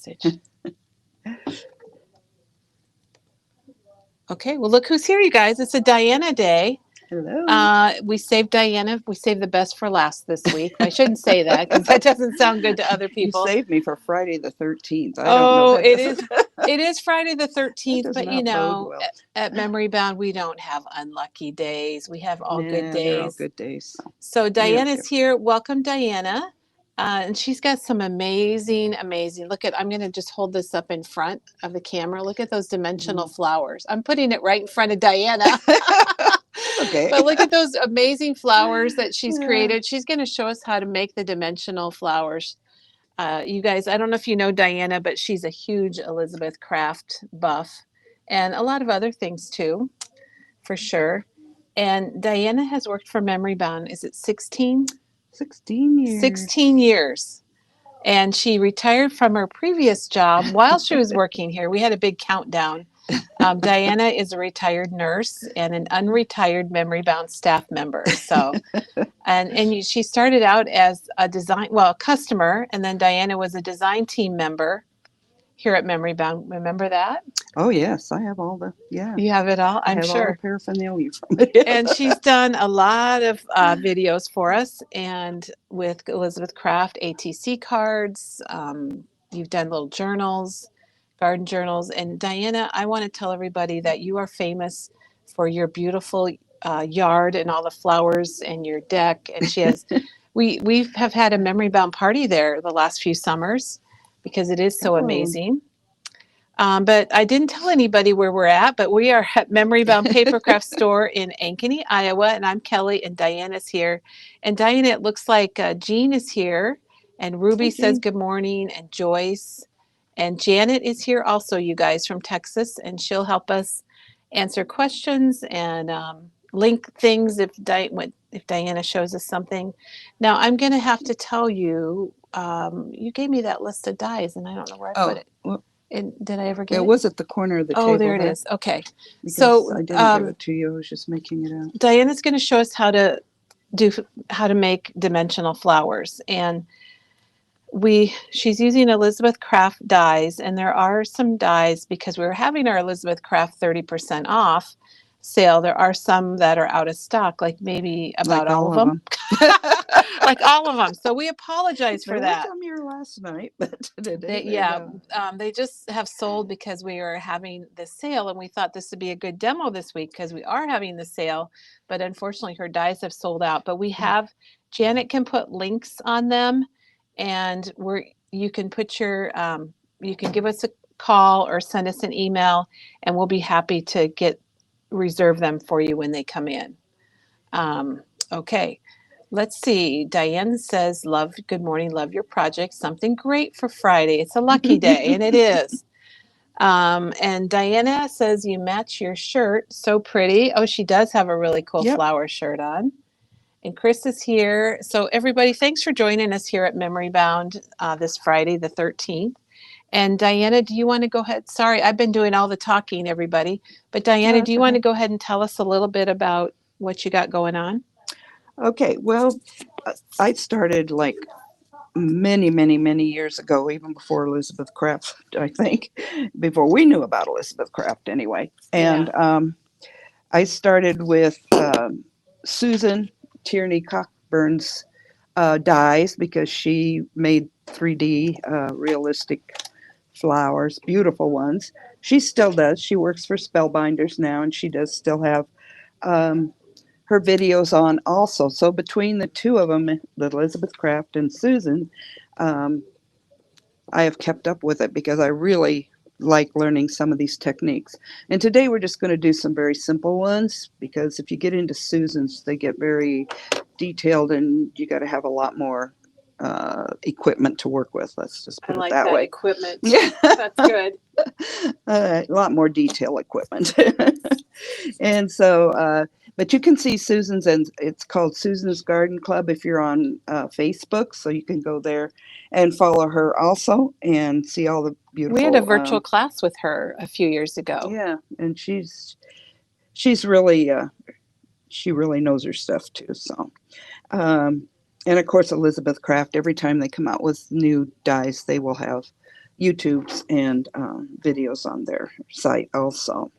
message. Okay, well, look who's here, you guys. It's a Diana day. Hello. We saved Diana. We saved the best for last this week. I shouldn't say that because that doesn't sound good to other You people. saved me for Friday the 13th. I don't know. Oh, That it doesn't, is. It is Friday the that 13th, does but you not bode know, well. at Memory Bound, we don't have unlucky days. We have all good Nah, they're all days. good days. So We don't Diana's care. here. Welcome, Diana. And she's got some amazing. Look at, I'm going to just hold this up in front of the camera. Look at those dimensional flowers. I'm putting it right in front of Diana. That's okay. But look at those amazing flowers that she's Yeah. created. She's going to show us how to make the dimensional flowers. You guys, I don't know if you know Diana, but she's a huge Elizabeth Craft buff and a lot of other things too, for sure. And Diana has worked for Memory Bound. Is it 16? 16 16 years. years. And she retired from her previous job while she was working here. We had a big countdown. Diana is a retired nurse and an unretired Memory Bound staff member. So, she started out as a customer, and then Diana was a design team member here at Memory Bound. Remember that? Oh, yes. I have all the, yeah. You have it all, I I'm have all the sure. paraphernalia from it. And she's done a lot of videos for us, and with Elizabeth Craft, ATC cards. You've done little journals, garden journals. And Diana, I want to tell everybody that you are famous for your beautiful yard and all the flowers and your deck. And she has, we have had a memory bound party there the last few summers because it is so Oh. amazing. But I didn't tell anybody where we're at, but we are at Memory Bound Papercraft Store in Ankeny, Iowa, and I'm Kelly, and Diana's here. And Diana, it looks like Jean is here, and Ruby Hi, says Jean. good morning, and Joyce, and Janet is here also, you guys, from Texas, and she'll help us answer questions and link things if Diana shows us something. Now, I'm going to have to tell you, you gave me that list of dies, and I don't know where I put Oh, it. well, And did I ever get it it? was at the corner of the Oh, table there it there is. Okay. because So I didn't give it to you. I was just making it out. Diana's going to show us how to make dimensional flowers, and she's using Elizabeth Craft dies, and there are some dies because we were having our Elizabeth Craft 30% off sale. There are some that are out of stock, like maybe about Like all all of of them. them. Like all of them. So we apologize for There were that. some here last night, but today They, they're yeah, gone. they just have sold because we are having the sale, and we thought this would be a good demo this week because we are having the sale. But unfortunately, her dies have sold out. But we have Janet can put links on them, and you can put you can give us a call or send us an email, and we'll be happy to reserve them for you when they come in. Okay. Let's see. Diane says, good morning, love your project. Something great for Friday. It's a lucky day, and it is. And Diana says, you match your shirt. So pretty. Oh, she does have a really cool Yep. flower shirt on. And Chris is here. So, everybody, thanks for joining us here at Memory Bound this Friday, the 13th. And Diana, do you want to go ahead? Sorry, I've been doing all the talking, everybody. But No, Diana, do it's you want okay. to go ahead and tell us a little bit about what you got going on? Okay, well, I started like many, many, many years ago, even before Elizabeth Craft, I think, before we knew about Elizabeth Craft anyway. Yeah. And I started with Susan Tierney Cockburn's dies because she made 3D realistic flowers, beautiful ones. She still does. She works for Spellbinders now, and she does still have um, her videos on also. So between the two of them, Elizabeth Craft and Susan, um, I have kept up with it because I really like learning some of these techniques. And today we're just going to do some very simple ones because if you get into Susan's, they get very detailed and you got to have a lot more equipment to work with. Let's just I put it like that that way. equipment. Yeah. That's good. A lot more detail equipment. And so, but you can see Susan's, and it's called Susan's Garden Club if you're on Facebook. So you can go there and follow her also and see all the We had a beautiful. virtual class with her a few years ago. Yeah, and she's really she really knows her stuff too. So, um, and of course Elizabeth Craft. Every time they come out with new dies, they will have YouTubes and videos on their site also.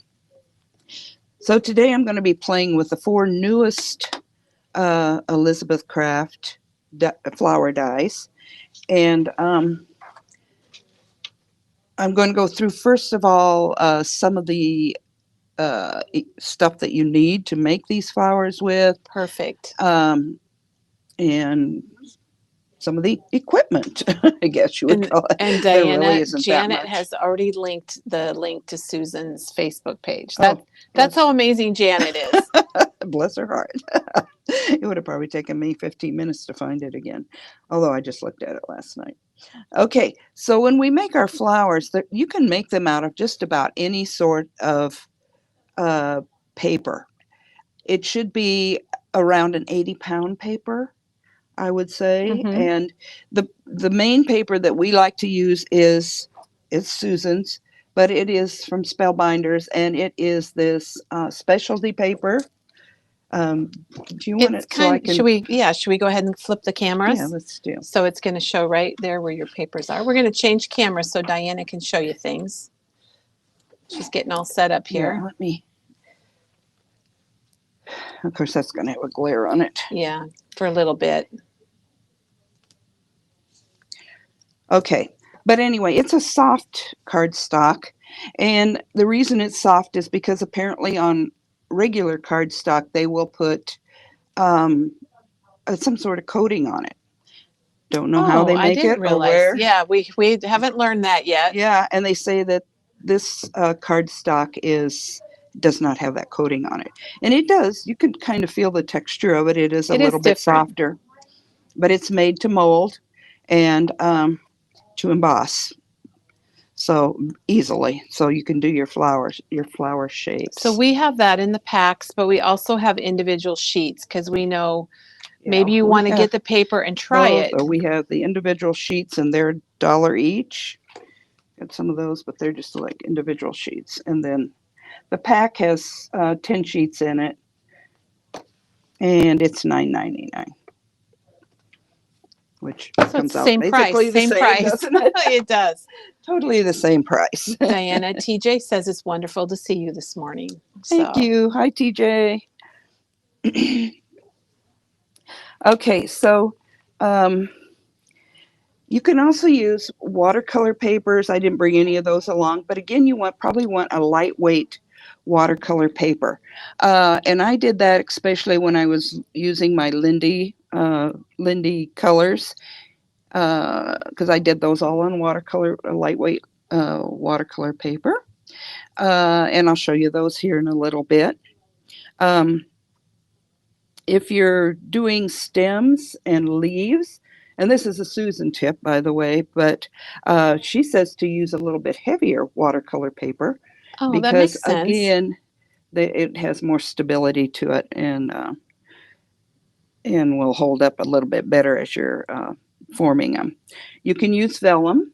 So today I'm going to be playing with the 4 newest Elizabeth Craft flower dies. And I'm going to go through, first of all, some of the stuff that you need to make these flowers with. Perfect. And some of the equipment, I guess you would call it. And There Diana, really isn't that Janet much. has already linked the link to Susan's Facebook page. Oh, That's how amazing Janet is. bless her heart. It would have probably taken me 15 minutes to find it again, although I just looked at it last night. Okay, so when we make our flowers, you can make them out of just about any sort of paper. It should be around an 80-pound paper, I would say. Mhm. And the main paper that we like to use is Susan's, but it is from Spellbinders, and it is this specialty paper. Do you want It's it so I can? should we go ahead and flip the cameras? Yeah, let's do. So it's going to show right there where your papers are. We're going to change cameras so Diana can show you things. She's getting all set up Yeah, here. let me. Of course, that's going to have a glare on it. Yeah, for a little bit. Okay, but anyway, it's a soft cardstock, and the reason it's soft is because apparently on regular cardstock they will put some sort of coating on it. Don't know how they I make didn't it or realize. where. Yeah, we haven't learned that yet. Yeah, and they say that this cardstock does not have that coating on it, and it does. You can kind of feel the texture of it. It is a little bit different. softer, but it's made to mold and to emboss so easily, so you can do your flower shapes. So we have that in the packs, but we also have individual sheets because we know maybe you want to get the paper and try it. So we have the individual sheets, and they're $1 each. Got some of those, but they're just like individual sheets. And then the pack has 10 sheets in it, and it's $9.99. Which comes out basically the same price. Doesn't it? It does. Totally the same price. Diana, TJ says it's wonderful to see you this morning. Thank you. Hi, TJ. Okay, so you can also use watercolor papers. I didn't bring any of those along, but again, you probably want a lightweight watercolor paper. And I did that especially when I was using my Lindy colors, because I did those all on lightweight watercolor paper. And I'll show you those here in a little bit. If you're doing stems and leaves, and this is a Susan tip, by the way, but she says to use a little bit heavier watercolor paper. Oh, because, that makes sense. Again, it has more stability to it, and will hold up a little bit better as you're forming them. You can use vellum.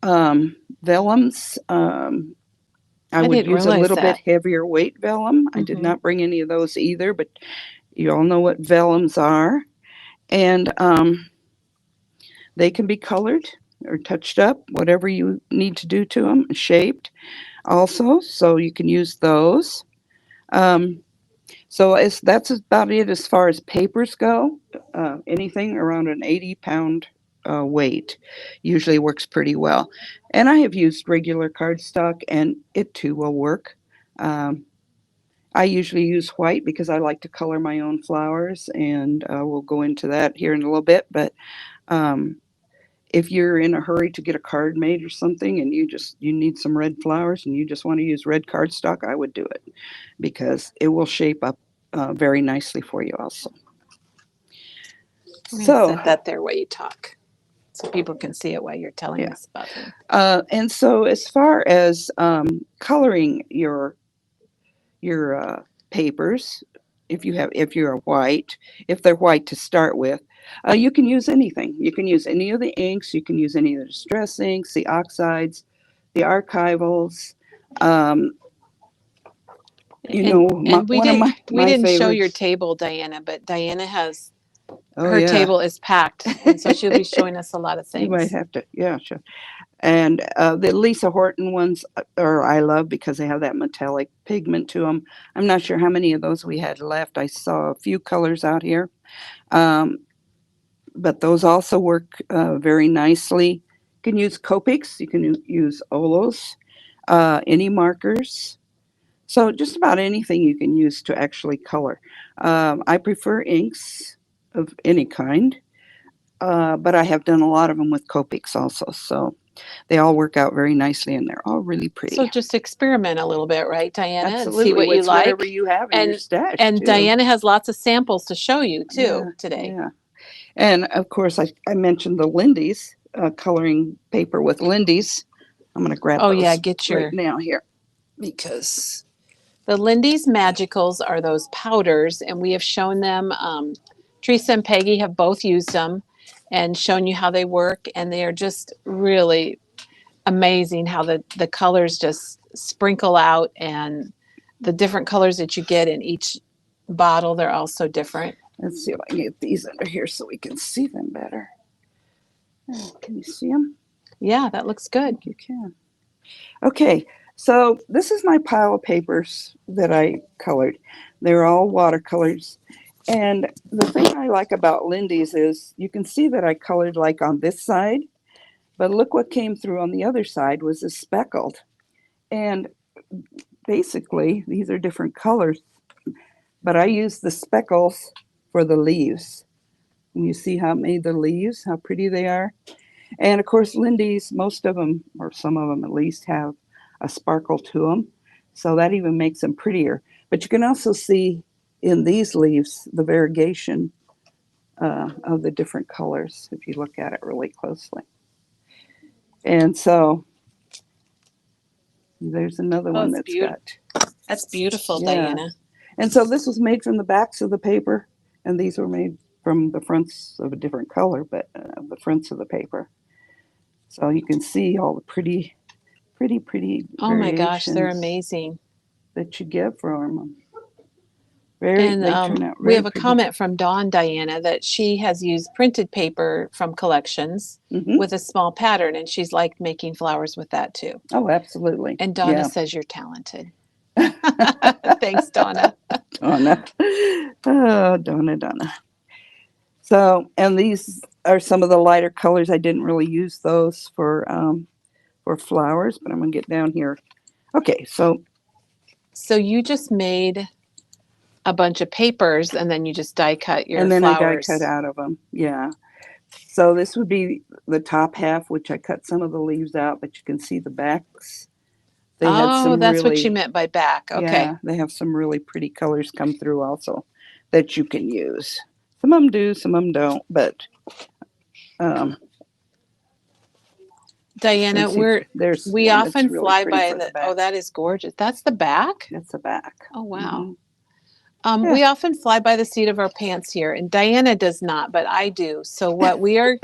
Vellums, I would use a little bit heavier weight vellum. I did not bring any of those either, but you all know what vellums are. And they can be colored or touched up, whatever you need to do to them, shaped also, so you can use those. So that's about it as far as papers go. Anything around an 80-pound weight usually works pretty well. And I have used regular cardstock, and it too will work. I usually use white because I like to color my own flowers, and we'll go into that here in a little bit. But if you're in a hurry to get a card made or something, and you need some red flowers and you just want to use red cardstock, I would do it because it will shape up very nicely for you also. So set that there while you talk, so people can see it while you're telling us about it. And so as far as coloring your papers, if they're white to start with, you can use anything. You can use any of the inks. You can use any of the distress inks, the oxides, the archivals. We didn't show your table, Diana, but Diana has her table is packed, and so she'll be showing us a lot of things. You might have to, sure. And the Lisa Horton ones are I love because they have that metallic pigment to them. I'm not sure how many of those we had left. I saw a few colors out here. Um, but those also work very nicely. You can use Copics, you can use Olos, any markers. So just about anything you can use to actually color. I prefer inks of any kind, but I have done a lot of them with Copics also. So they all work out very nicely and they're all really So pretty. just experiment a little bit, right, Diana, and see Absolutely. what you It's whatever like. you have in your And stash, and too. Diana has lots of samples to show you Yeah, too today. yeah. And of course, I mentioned the Lindy's, coloring paper with Lindy's. I'm going to grab Oh yeah, those get right your now here because, the Lindy's Magicals are those powders, and we have shown them. Teresa and Peggy have both used them and shown you how they work, and they are just really amazing how the colors just sprinkle out, and the different colors that you get in each bottle, they're all so different. let's see if I can get these under here so we can see them better. Can you see them? Yeah, that looks I good. think you can. Okay, so this is my pile of papers that I colored. They're all watercolors. And the thing I like about Lindy's is you can see that I colored like on this side, but look what came through on the other side was a speckled. And basically, these are different colors, but I used the speckles for the leaves. And you see how it made the leaves, how pretty they are. And of course, Lindy's, most of them, or some of them at least, have a sparkle to them. So that even makes them prettier. But you can also see in these leaves the variegation of the different colors if you look at it really closely. And so there's another Oh, one it's that's beautiful. got, That's beautiful, yeah. Diana. And so this was made from the backs of the paper, and these were made from the fronts of a different color, but the fronts of the paper. So you can see all the pretty, pretty, pretty Oh my gosh, they're variations amazing. that you get from them. Very, And they turn out we very have a pretty. comment from Dawn Diana that she has used printed paper from collections Hmm. with a small pattern, and she's liked making flowers with that too. Oh, absolutely. And Donna Yeah. says you're talented. Thanks, Donna. Donna. Oh, Donna. So, and these are some of the lighter colors. I didn't really use those for flowers, but I'm gonna get down here. Okay, so So you just made a bunch of papers and then you just die cut your and then I die cut flowers. out of them. Yeah. So this would be the top half, which I cut some of the leaves out, but you can see the backs. They had Oh, some that's what you really, meant by back. Okay. yeah, they have some really pretty colors come through also that you can use. Some of them do, some of them don't, but um, Diana, let's see. There's we one that's often really fly pretty by for the the, oh, back. that is gorgeous. That's the back? That's the back. Oh, wow. Hmm. Yeah. We often fly by the seat of our pants here, and Diana does not, but I do. So what we are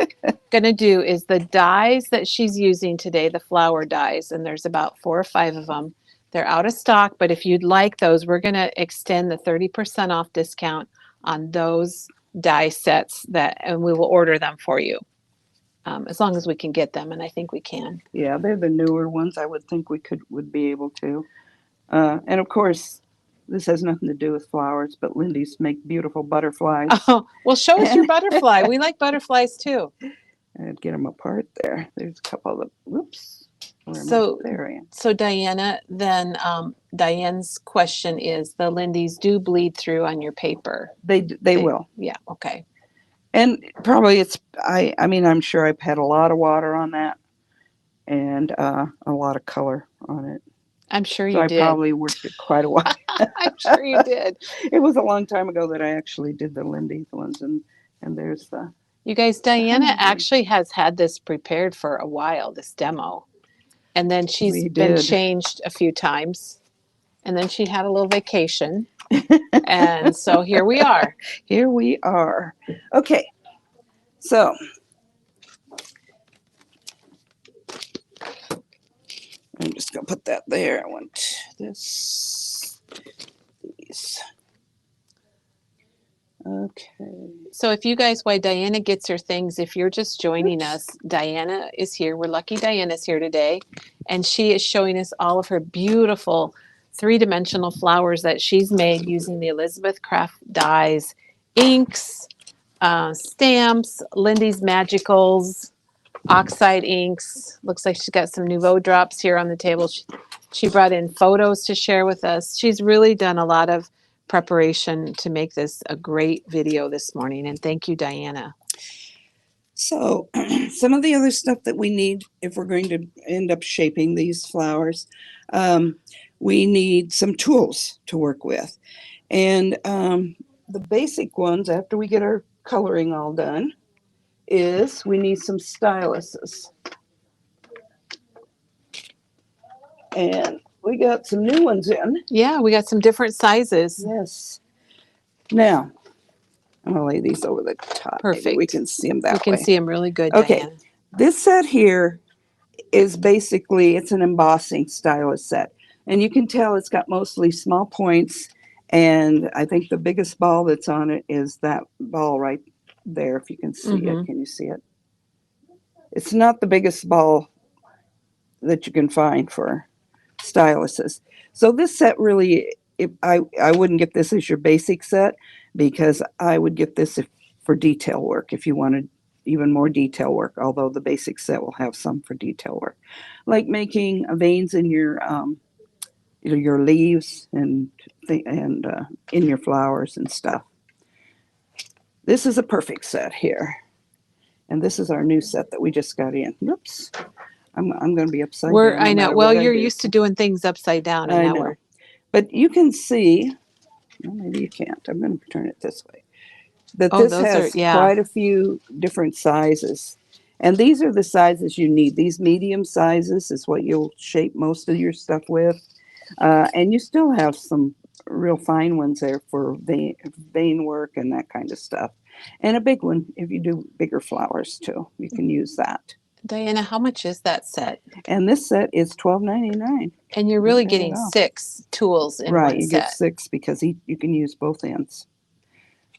going to do is the dies that she's using today, the flower dies, and there's about 4 or 5 of them. They're out of stock, but if you'd like those, we're going to extend the 30% off discount on those die sets that, and we will order them for you as long as we can get them, and I think we can. Yeah, they're the newer ones. I would think we would be able to. And of course, this has nothing to do with flowers, but Lindy's make beautiful butterflies. Oh, well, show us your And butterfly. We like butterflies too. I'd get them apart there. There's a couple of them. Whoops. Where am I? So, There I am. so Diana, then Diane's question is the Lindy's do bleed through on your paper. They will. Yeah, okay. And probably it's, I mean, I'm sure I've had a lot of water on that and a lot of color on it. I'm sure So you I did. probably worked it quite a while. I'm sure you did. It was a long time ago that I actually did the Lindy's ones, and there's You guys, the Diana honeybee. actually has had this prepared for a while, this demo. And then she's We been did. changed a few times. And then she had a little vacation. And so here we are. Here we are. Okay, so I'm just gonna put that there. I want these. Okay. So if you guys, while Diana gets her things, if you're just joining us, Diana is here. We're lucky Diana's here today. And she is showing us all of her beautiful three-dimensional flowers that she's made using the Elizabeth Craft dyes, inks, stamps, Lindy's Magicals, oxide inks. Looks like she's got some Nouveau drops here on the table. She brought in photos to share with us. She's really done a lot of preparation to make this a great video this morning. And thank you, Diana. So some of the other stuff that we need if we're going to end up shaping these flowers, we need some tools to work with. And the basic ones, after we get our coloring all done, is we need some styluses. And we got some new ones in. Yeah, we got some different sizes. Yes. Now, I'm going to lay these over the top. Perfect. Maybe we can see them that way. We can see them really good, Okay. Diana. This set here is basically, it's an embossing stylus set. And you can tell it's got mostly small points. And I think the biggest ball that's on it is that ball right there, if you can see it. Can you see it? It's not the biggest ball that you can find for styluses. So this set really, I wouldn't get this as your basic set, because I would get this for detail work if you wanted even more detail work, although the basic set will have some for detail work. Like making veins in your leaves and in your flowers and stuff. This is a perfect set here. And this is our new set that we just got in. Whoops. I'm going to be upside down. I know. Well, you're used to doing things upside down. And I now know. But you can see, well, maybe you can't. I'm going to turn it this way. That this has quite a few different sizes. And these are the sizes you need. These medium sizes is what you'll shape most of your stuff with. And you still have some real fine ones there for vein work and that kind of stuff. And a big one, if you do bigger flowers too, you can use that. Diana, how much is that set? And this set is $12.99. And you're really getting 6 tools in one set. Right, you get 6 because you can use both ends.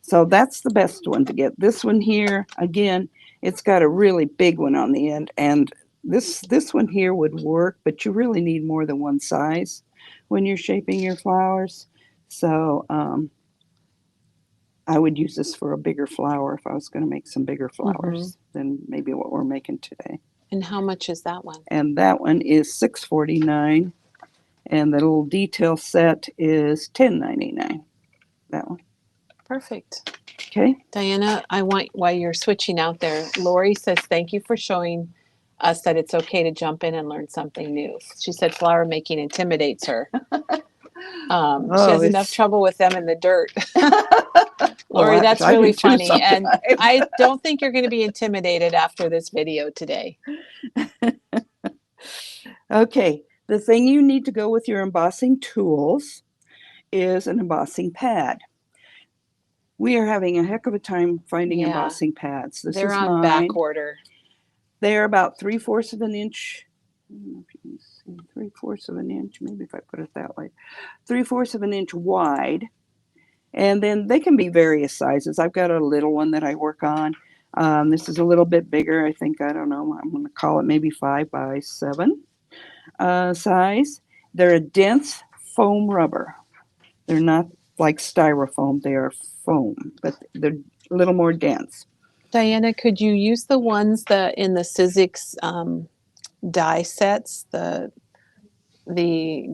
So that's the best one to get. This one here, again, it's got a really big one on the end. And this one here would work, but you really need more than one size when you're shaping your flowers. So I would use this for a bigger flower if I was going to make some bigger flowers than maybe what we're making today. And how much is that one? And that one is $6.49. And the little detail set is $10.99. That one. Perfect. Okay. Diana, while you're switching out there, Lori says, thank you for showing us that it's okay to jump in and learn something new. She said flower making intimidates her. She has enough trouble with them in the dirt. Lori, that's really funny. And I don't think you're going to be intimidated after this video today. Okay. The thing you need to go with your embossing tools is an embossing pad. We are having a heck of a time finding embossing pads. They're on back order. They're about 3/4 of an inch. I don't know if you can see 3/4 of an inch. Maybe if I put it that way, 3/4 of an inch wide. And then they can be various sizes. I've got a little one that I work on. This is a little bit bigger. I think, I don't know, I'm going to call it maybe 5 by 7 size. They're a dense foam rubber. They're not like styrofoam. They are foam, but they're a little more dense. Diana, could you use the ones that in the Sizzix die sets, the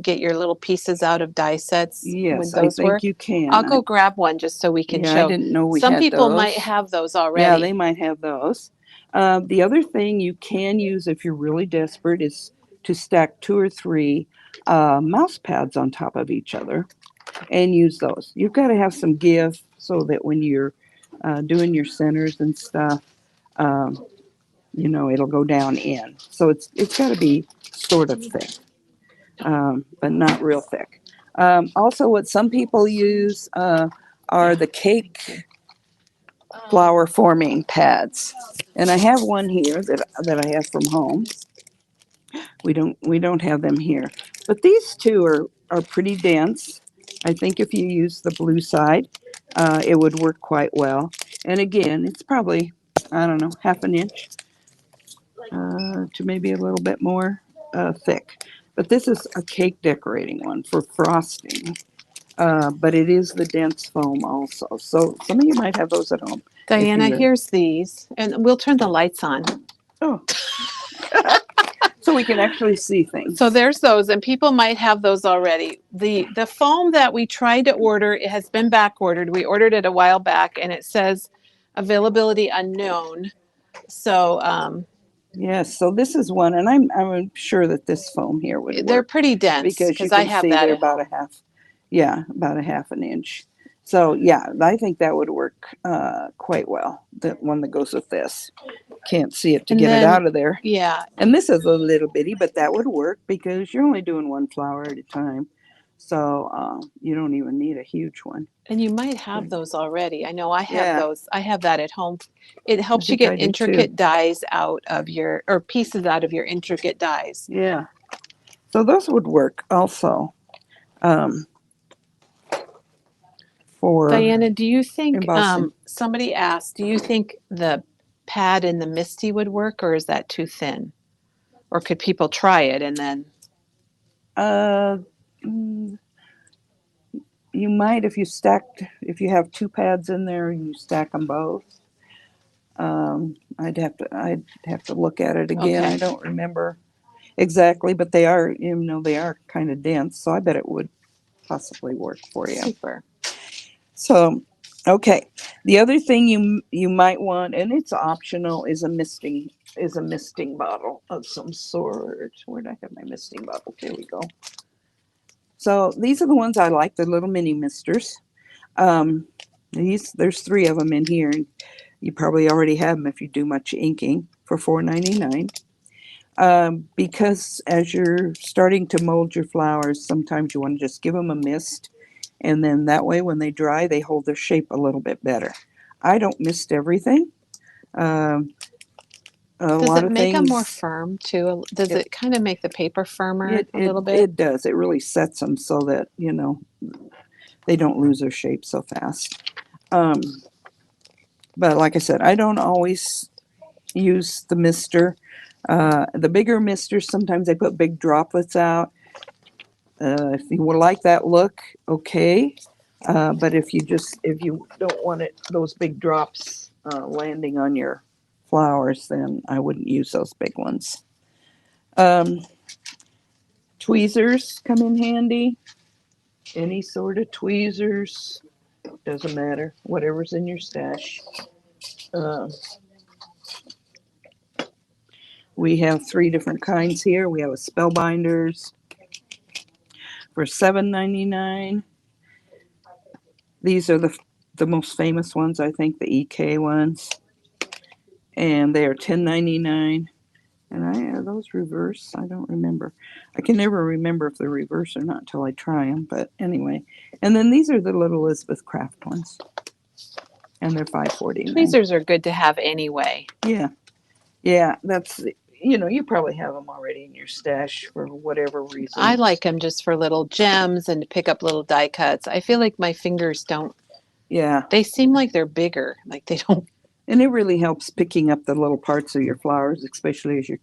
get your little pieces out of die sets? Yes, I think you can. I'll go grab one just so we can show. I didn't know we had those. Some people might have those already. Yeah, they might have those. The other thing you can use if you're really desperate is to stack 2 or 3 mouse pads on top of each other and use those. You've got to have some give so that when you're doing your centers and stuff, it'll go down in. So it's got to be sort of thick, but not real thick. Also, what some people use are the cake flower forming pads, and I have one here that I have from home. We don't have them here, but these two are pretty dense. I think if you use the blue side, it would work quite well. And again, it's probably, I don't know, half an inch to maybe a little bit more thick. But this is a cake decorating one for frosting. But it is the dense foam also. So some of you might have those at home. If Diana, you, here's these, and we'll turn the lights on. oh, so we can actually see things. So there's those, and people might have those already. The foam that we tried to order, it has been back ordered. We ordered it a while back, and it says availability unknown. So Yes, so this is one, and I'm sure that this foam here would they're work pretty dense because you because I can have see that they're at home. about a half, yeah, about a half an inch. So yeah, I think that would work quite well. The one that goes with this. Can't see it to And get it then, out of there. yeah, And this is a little bitty, but that would work because you're only doing one flower at a time. So you don't even need a huge one. and you might have those already. I know I have Yeah, those. I have that at home. It I helps you think I get do too. intricate dies out of your, or pieces out of your intricate dies. Yeah. So those would work also um, for Diana, do you think, embossing. somebody asked, do you think the pad in the Misty would work, or is that too thin? Or could people try it and then, Uh, mm, you might if you have two pads in there, you stack them both. I'd have to look at it again. I okay, don't remember exactly, but they are, they are kind of dense, so I bet it would possibly work for you. super. So, okay. The other thing you might want, and it's optional, is a misting bottle of some sort. Where'd I have my misting bottle? Here we go. So these are the ones I like, the little mini misters. Um, there's three of them in here. You probably already have them if you do much inking for $4.99. Because as you're starting to mold your flowers, sometimes you want to just give them a mist, and then that way when they dry, they hold their shape a little bit better. I don't mist everything. Um, a Does lot it of make them more things. firm too? Does It it kind of make the paper firmer it a it little bit? it does. It really sets them so that they don't lose their shape so fast. Um, but like I said, I don't always use the mister. The bigger misters, sometimes they put big droplets out. If you would like that look, okay. But if you don't want those big drops landing on your flowers, then I wouldn't use those big ones. Um, Tweezers come in handy. Any sort of tweezers, doesn't matter. Whatever's in your stash. Uh, we have three different kinds here. We have a spellbinders for $7.99. These are the most famous ones, I think, the EK ones, and they are $10.99. And are those reverse? I don't remember. I can never remember if they're reverse or not until I try them. But anyway, and then these are the little Elizabeth Craft ones, and they're $5.49. Tweezers are good to have anyway. Yeah, yeah. That's you probably have them already in your stash for whatever I reason. like them just for little gems and to pick up little die cuts. I feel like my fingers don't, Yeah, they seem like they're bigger. Like they don't. and it really helps picking up the little parts of your flowers, especially as you're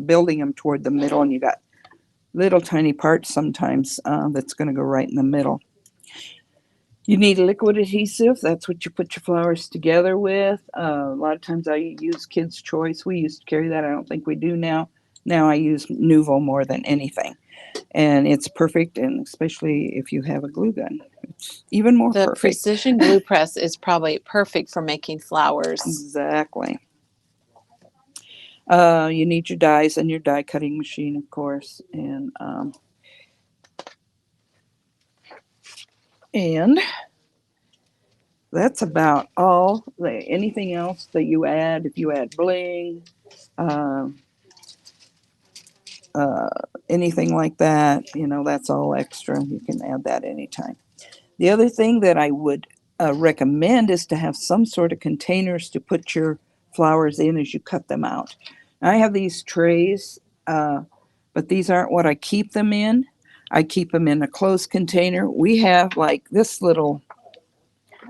building them toward the middle, and you got little tiny parts sometimes that's going to go right in the middle. You need liquid adhesive. That's what you put your flowers together with. A lot of times I use Kids Choice. We used to carry that. I don't think we do now. Now I use Nuvo more than anything. And it's perfect, and especially if you have a glue gun, it's even more The perfect. precision glue press is probably perfect for making flowers. Exactly. You need your dies and your die cutting machine, of course. And that's about all. Anything else that you add, if you add bling, uh, uh, anything like that, that's all extra. You can add that anytime. The other thing that I would recommend is to have some sort of containers to put your flowers in as you cut them out. I have these trays, but these aren't what I keep them in. I keep them in a closed container. We have like this little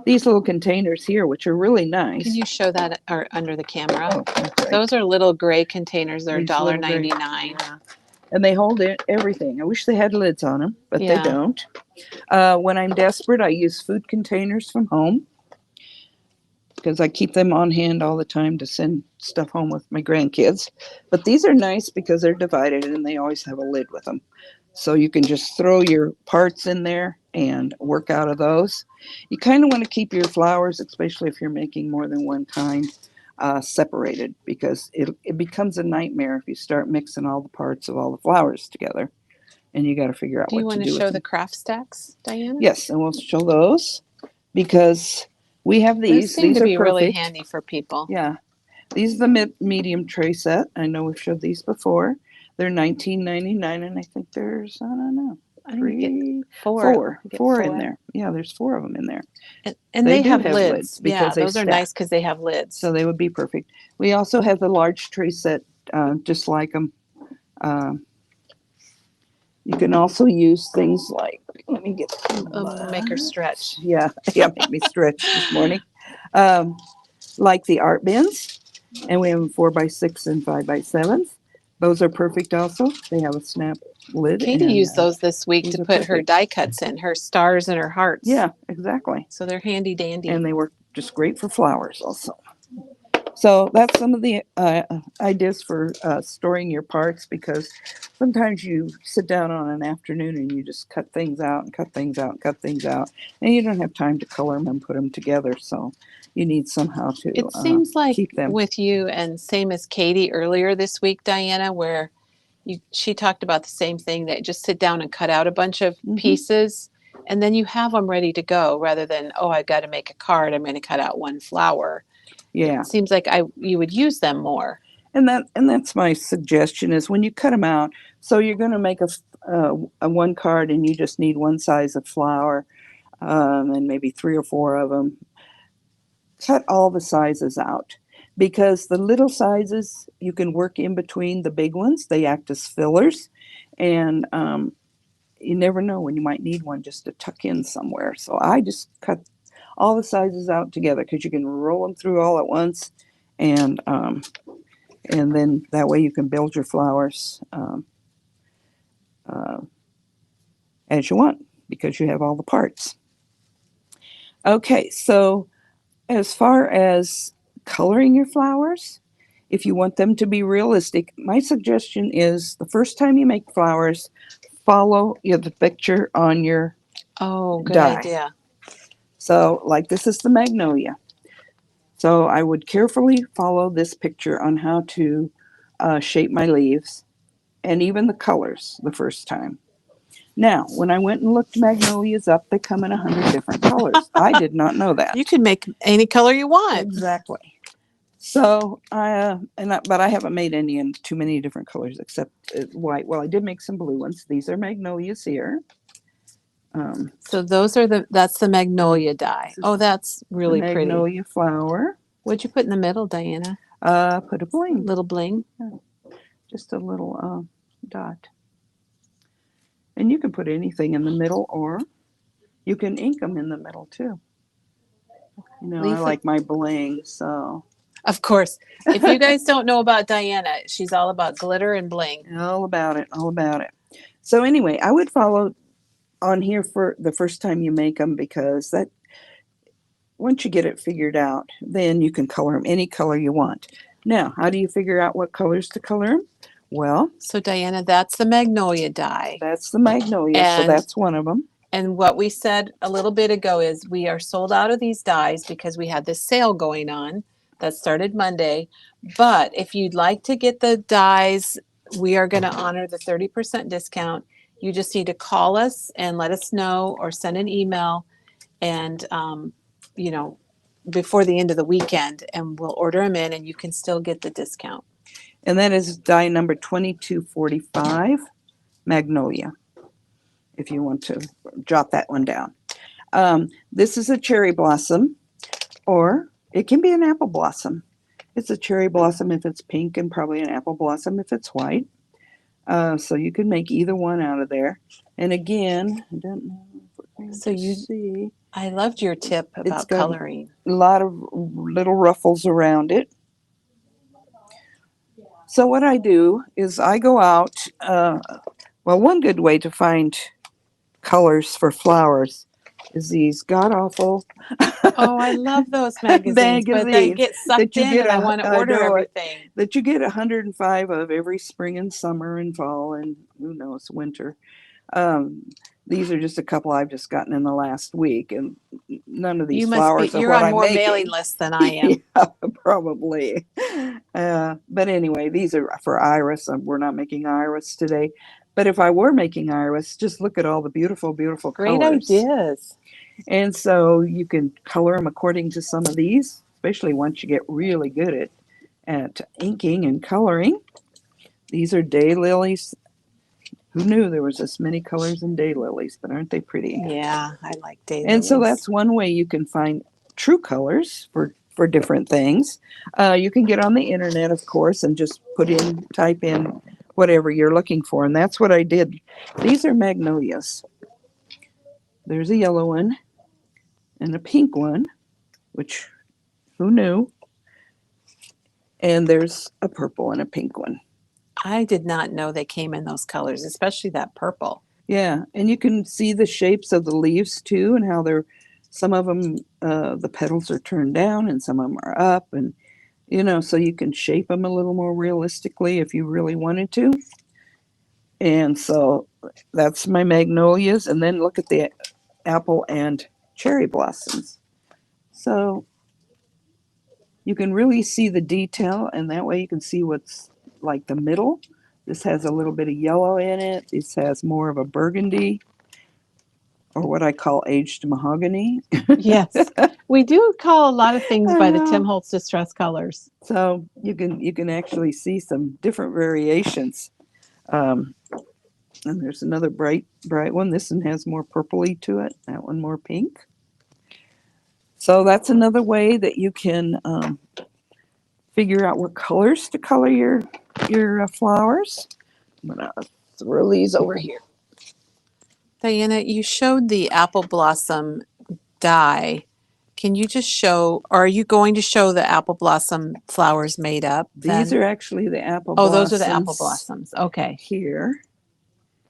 these little containers here, which are really Can nice. you show that or under the camera? Oh, okay. Those are little gray containers. They're These little gray- $1.99. Yeah. And they hold everything. I wish they had lids on them, but they Yeah. don't. When I'm desperate, I use food containers from home because I keep them on hand all the time to send stuff home with my grandkids. But these are nice because they're divided and they always have a lid with them. So you can just throw your parts in there and work out of those. You kind of want to keep your flowers, especially if you're making more than one kind, separated because it becomes a nightmare if you start mixing all the parts of all the flowers together. And you got to figure out Do you what to want do to with show them. the craft stacks, Diana? Yes, and we'll show those because we have Those these. seem These to are be really perfect. handy for people. Yeah, these are the medium tray set. I know we've showed these before. They're $19.99, and I think there's, I don't know, I think you get three, four. You get four in there. Yeah, there's 4 of them in there. And They they do have have lids. lids Yeah, because they those are stack. nice because they have lids. So they would be perfect. We also have the large tray set, just like them. You can also use things like, let me get Make her stretch. Yeah, make me stretch this morning. Like the art bins, and we have them 4x6 and 5x7s. Those are perfect also. They have a snap lid. Katie and, used those this week these to are put her perfect. die cuts in, her stars and her hearts. Yeah, exactly. So they're handy dandy. And they work just great for flowers also. So that's some of the ideas for storing your parts because sometimes you sit down on an afternoon and you just cut things out and cut things out and cut things out, and you don't have time to color them and put them together. So you need somehow to It seems like keep them. with you and same as Katie earlier this week, Diana, where she talked about the same thing, that just sit down and cut out a bunch of pieces and then you have them ready to go rather than, oh, I've got to make a card. I'm going to cut out one flower. Yeah. It seems like you would use them more. And that's my suggestion is when you cut them out. So you're going to make a one card and you just need one size of flower, and maybe 3 or 4 of them. Cut all the sizes out because the little sizes you can work in between the big ones. They act as fillers, and you never know when you might need one just to tuck in somewhere. So I just cut all the sizes out together because you can roll them through all at once, and then that way you can build your flowers as you want because you have all the parts. Okay, so as far as coloring your flowers, if you want them to be realistic, my suggestion is the first time you make flowers, follow the picture on your Good die. idea. So, like this is the magnolia. So I would carefully follow this picture on how to shape my leaves and even the colors the first time. Now, when I went and looked magnolias up, they come in 100 different colors. I did not know that. You can make any color you want. Exactly. So but I haven't made any in too many different colors except white. Well, I did make some blue ones. These are magnolias here. So that's the magnolia die. Oh, that's really pretty. Magnolia flower. What'd you put in the middle, Diana? Put a bling. Little bling. Just a little dot. And you can put anything in the middle, or you can ink them in the middle too. You know, I like my bling, so. Of course. If you guys don't know about Diana, she's all about glitter and bling. All about it, all about it. So anyway, I would follow on here for the first time you make them because that once you get it figured out, then you can color them any color you want. Now, how do you figure out what colors to color them? Well, so Diana, that's the magnolia die. That's the magnolia, so that's one of them. And what we said a little bit ago is we are sold out of these dies because we had this sale going on that started Monday. But if you'd like to get the dies, we are going to honor the 30% discount. You just need to call us and let us know or send an email and, before the end of the weekend, and we'll order them in and you can still get the discount. And that is die number 2245, Magnolia, if you want to jot that one down. This is a cherry blossom, or it can be an apple blossom. It's a cherry blossom if it's pink and probably an apple blossom if it's white. So you can make either one out of there. And again, I don't know if we're So you, see. I loved your tip It's about got coloring. a lot of little ruffles around it. So what I do is I go out. Well, one good way to find colors for flowers is these god awful Oh, I love those magazines, but then magazines get that sucked you in get and I want to I order know it, everything. that you get 105 of every spring and summer and fall and who knows winter. Um, these are just a couple I've just gotten in the last week, and none of these You must be, flowers are you're what on I'm more mailing making. lists than I Yeah, am. probably. But anyway, these are for iris. We're not making iris today. But if I were making iris, just look at all the beautiful, beautiful Great colors. ideas. And so you can color them according to some of these, especially once you get really good at inking and coloring. These are daylilies. Who knew there was this many colors in daylilies, but aren't they pretty? Yeah, I like And so daylilies. that's one way you can find true colors for different things. You can get on the internet, of course, and just type in whatever you're looking for. And that's what I did. These are magnolias. There's a yellow one and a pink one, which who knew? And there's a purple and a pink one. I did not know they came in those colors, especially that purple. Yeah, and you can see the shapes of the leaves too, and how they're some of them the petals are turned down and some of them are up, and so you can shape them a little more realistically if you really wanted to. And so that's my magnolias, and then look at the apple and cherry blossoms. So you can really see the detail, and that way you can see what's like the middle. This has a little bit of yellow in it. This has more of a burgundy, or what I call aged mahogany. Yes. We do call a lot of things I by the Tim know. Holtz Distress colors. So you can actually see some different variations. Um, and there's another bright one. This one has more purpley to it. That one more pink. So that's another way that you can figure out what colors to color your flowers. I'm gonna throw these over here. Diana, you showed the apple blossom die. Can you just show, or are you going to show the apple blossom flowers made up These then? are actually the apple Oh, those are the apple blossoms blossoms. Okay. here,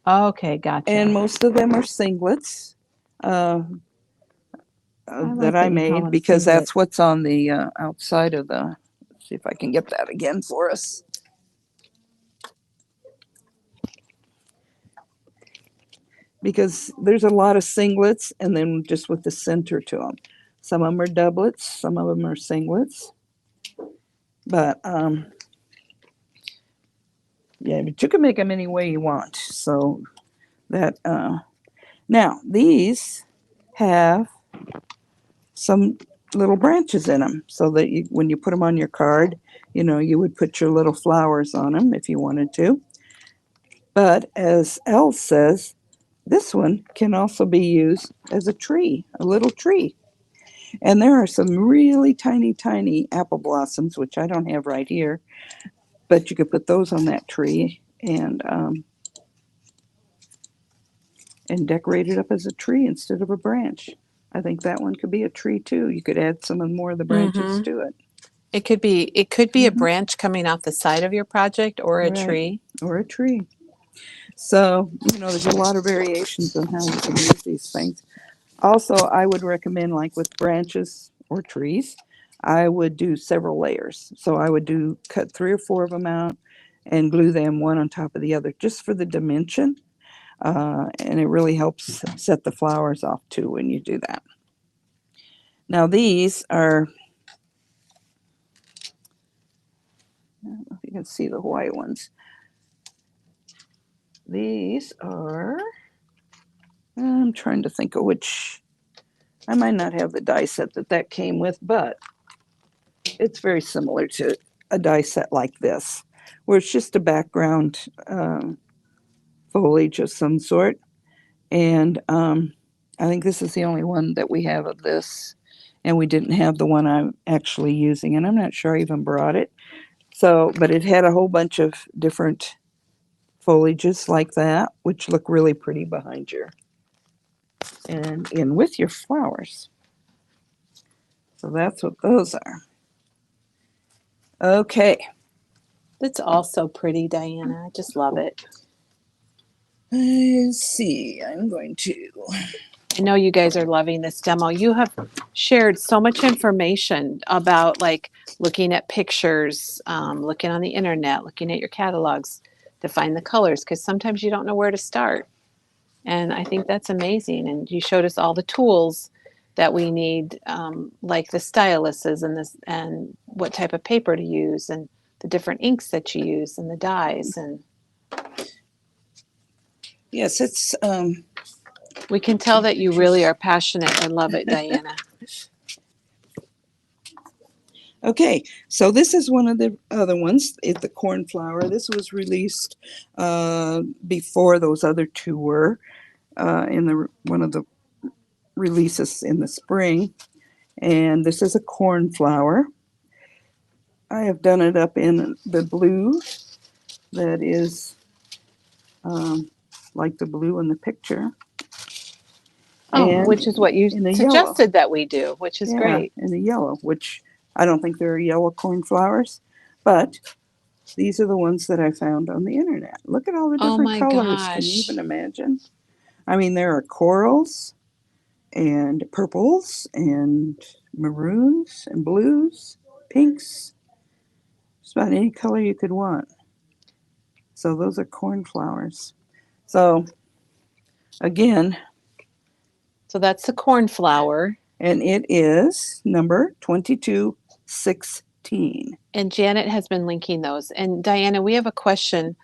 Okay, and gotcha. most of them are singlets. Uh, I that like I that you call made them because that's singlets. what's on the outside of the. Let's see if I can get that again for us. Because there's a lot of singlets and then just with the center to them. Some of them are doublets, some of them are singlets. But yeah, but you can make them any way you want. So that now these have some little branches in them so that when you put them on your card, you would put your little flowers on them if you wanted to. But as Elle says, this one can also be used as a tree, a little tree. And there are some really tiny, tiny apple blossoms, which I don't have right here, but you could put those on that tree and decorate it up as a tree instead of a branch. I think that one could be a tree too. You could add some more of the branches Mm-hmm. to it. It could be a Mm-hmm. branch coming off the side of your project or a Right. tree. Or a tree. So, there's a lot of variations on how you can use these things. Also, I would recommend, like with branches or trees, I would do several layers. So I would cut 3 or 4 of them out and glue them one on top of the other just for the dimension. And it really helps set the flowers off too when you do that. Now these are, I don't know if you can see the white ones. These are, I'm trying to think of which, I might not have the die set that came with, but it's very similar to a die set like this, where it's just a background foliage of some sort. And I think this is the only one that we have of this. And we didn't have the one I'm actually using, and I'm not sure I even brought it. So, but it had a whole bunch of different foliages like that, which look really pretty behind your and in with your flowers. So that's what those are. Okay. It's all so pretty, Diana. I just love it. Let's see. I'm going to. I know you guys are loving this demo. You have shared so much information about like looking at pictures, looking on the internet, looking at your catalogs to find the colors, because sometimes you don't know where to start. And I think that's amazing. And you showed us all the tools that we need, like the styluses and this, and what type of paper to use, and the different inks that you use, and the dyes. And Yes, it's. we can tell that you really are passionate. I love it, Diana. Okay, so this is one of the other ones. It's the cornflower. This was released before those other two were in the one of the releases in the spring. And this is a cornflower. I have done it up in the blue that is like the blue in the picture. Oh, And which is what you in the suggested yellow. that we do, which is great. In the yellow, which I don't think there are yellow cornflowers, but these are the ones that I found on the internet. Look at all the Oh different my colors. Can you gosh. even imagine? I mean, there are corals and purples and maroons and blues, pinks, just about any color you could want. So those are cornflowers. So again, So that's the cornflower. and it is number 2216. And Janet has been linking those. And Diana, we have a question.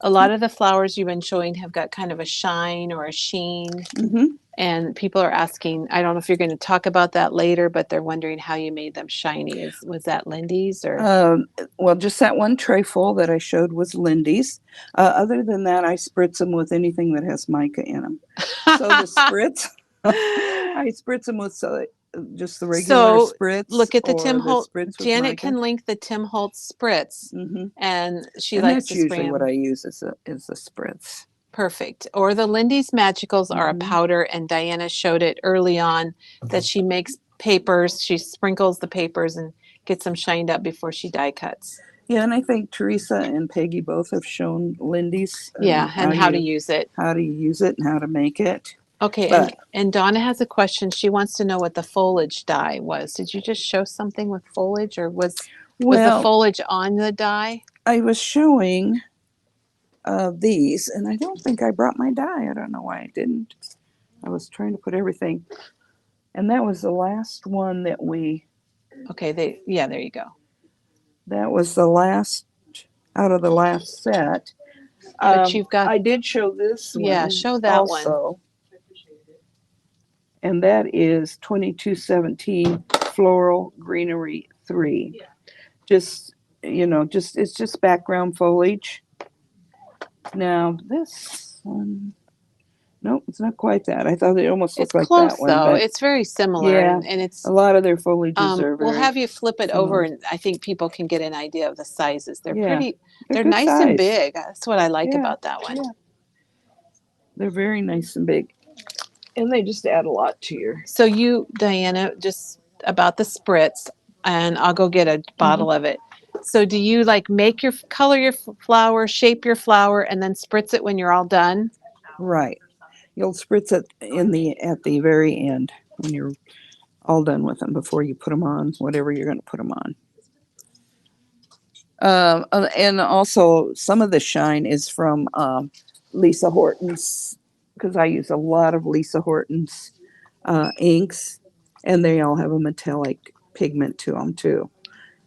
A lot of the flowers you've been showing have got kind of a shine or a sheen. Mm-hmm. And people are asking, I don't know if you're going to talk about that later, but they're wondering how you made them shiny. Was that Lindy's or? Well, just that one tray full that I showed was Lindy's. Other than that, I spritz them with anything that has mica in them. So the spritz, I spritz them with just the regular So spritz. look at the or Tim Holtz. spritz with Janet mica. can link the Tim Holtz spritz, Mm-hmm. and she And likes that's to spray usually what them. I use is the spritz. Perfect. Or the Lindy's Magicals are a Mhm. powder, and Diana showed it early on that she makes papers. She sprinkles the papers and gets them shined up before she die cuts. Yeah, and I think Teresa and Peggy both have shown Lindy's. Yeah, and how to use it. How to use it and how to make it. Okay, But and Donna has a question. She wants to know what the foliage dye was. Did you just show something with foliage, or was the well, foliage on the dye? I was showing these, and I don't think I brought my dye. I don't know why I didn't. I was trying to put everything, and that was the last one that we. Okay, there you go. That was the last out of the last set. But you've got. I did show this one. Yeah, show that also, and that is 2217 Floral Greenery 3. Just it's just background foliage. Now this one, nope, it's not quite that. I thought it almost It's looked like close that one. though. But It's very similar, yeah, and it's. a lot of their foliages are very. We'll have you flip it over, similar. and I think people can get an idea of the sizes. They're Yeah, pretty. they're They're good nice and size. big. That's what I like Yeah, about that one. yeah. They're very nice and big, and they just add a lot to your. So you, Diana, just about the spritz, and I'll go get a bottle of it. So do you like make your color your flower, shape your flower, and then spritz it when you're all done? Right. You'll spritz it at the very end when you're all done with them before you put them on whatever you're going to put them on. And also some of the shine is from Lisa Horton's, because I use a lot of Lisa Horton's inks, and they all have a metallic pigment to them too.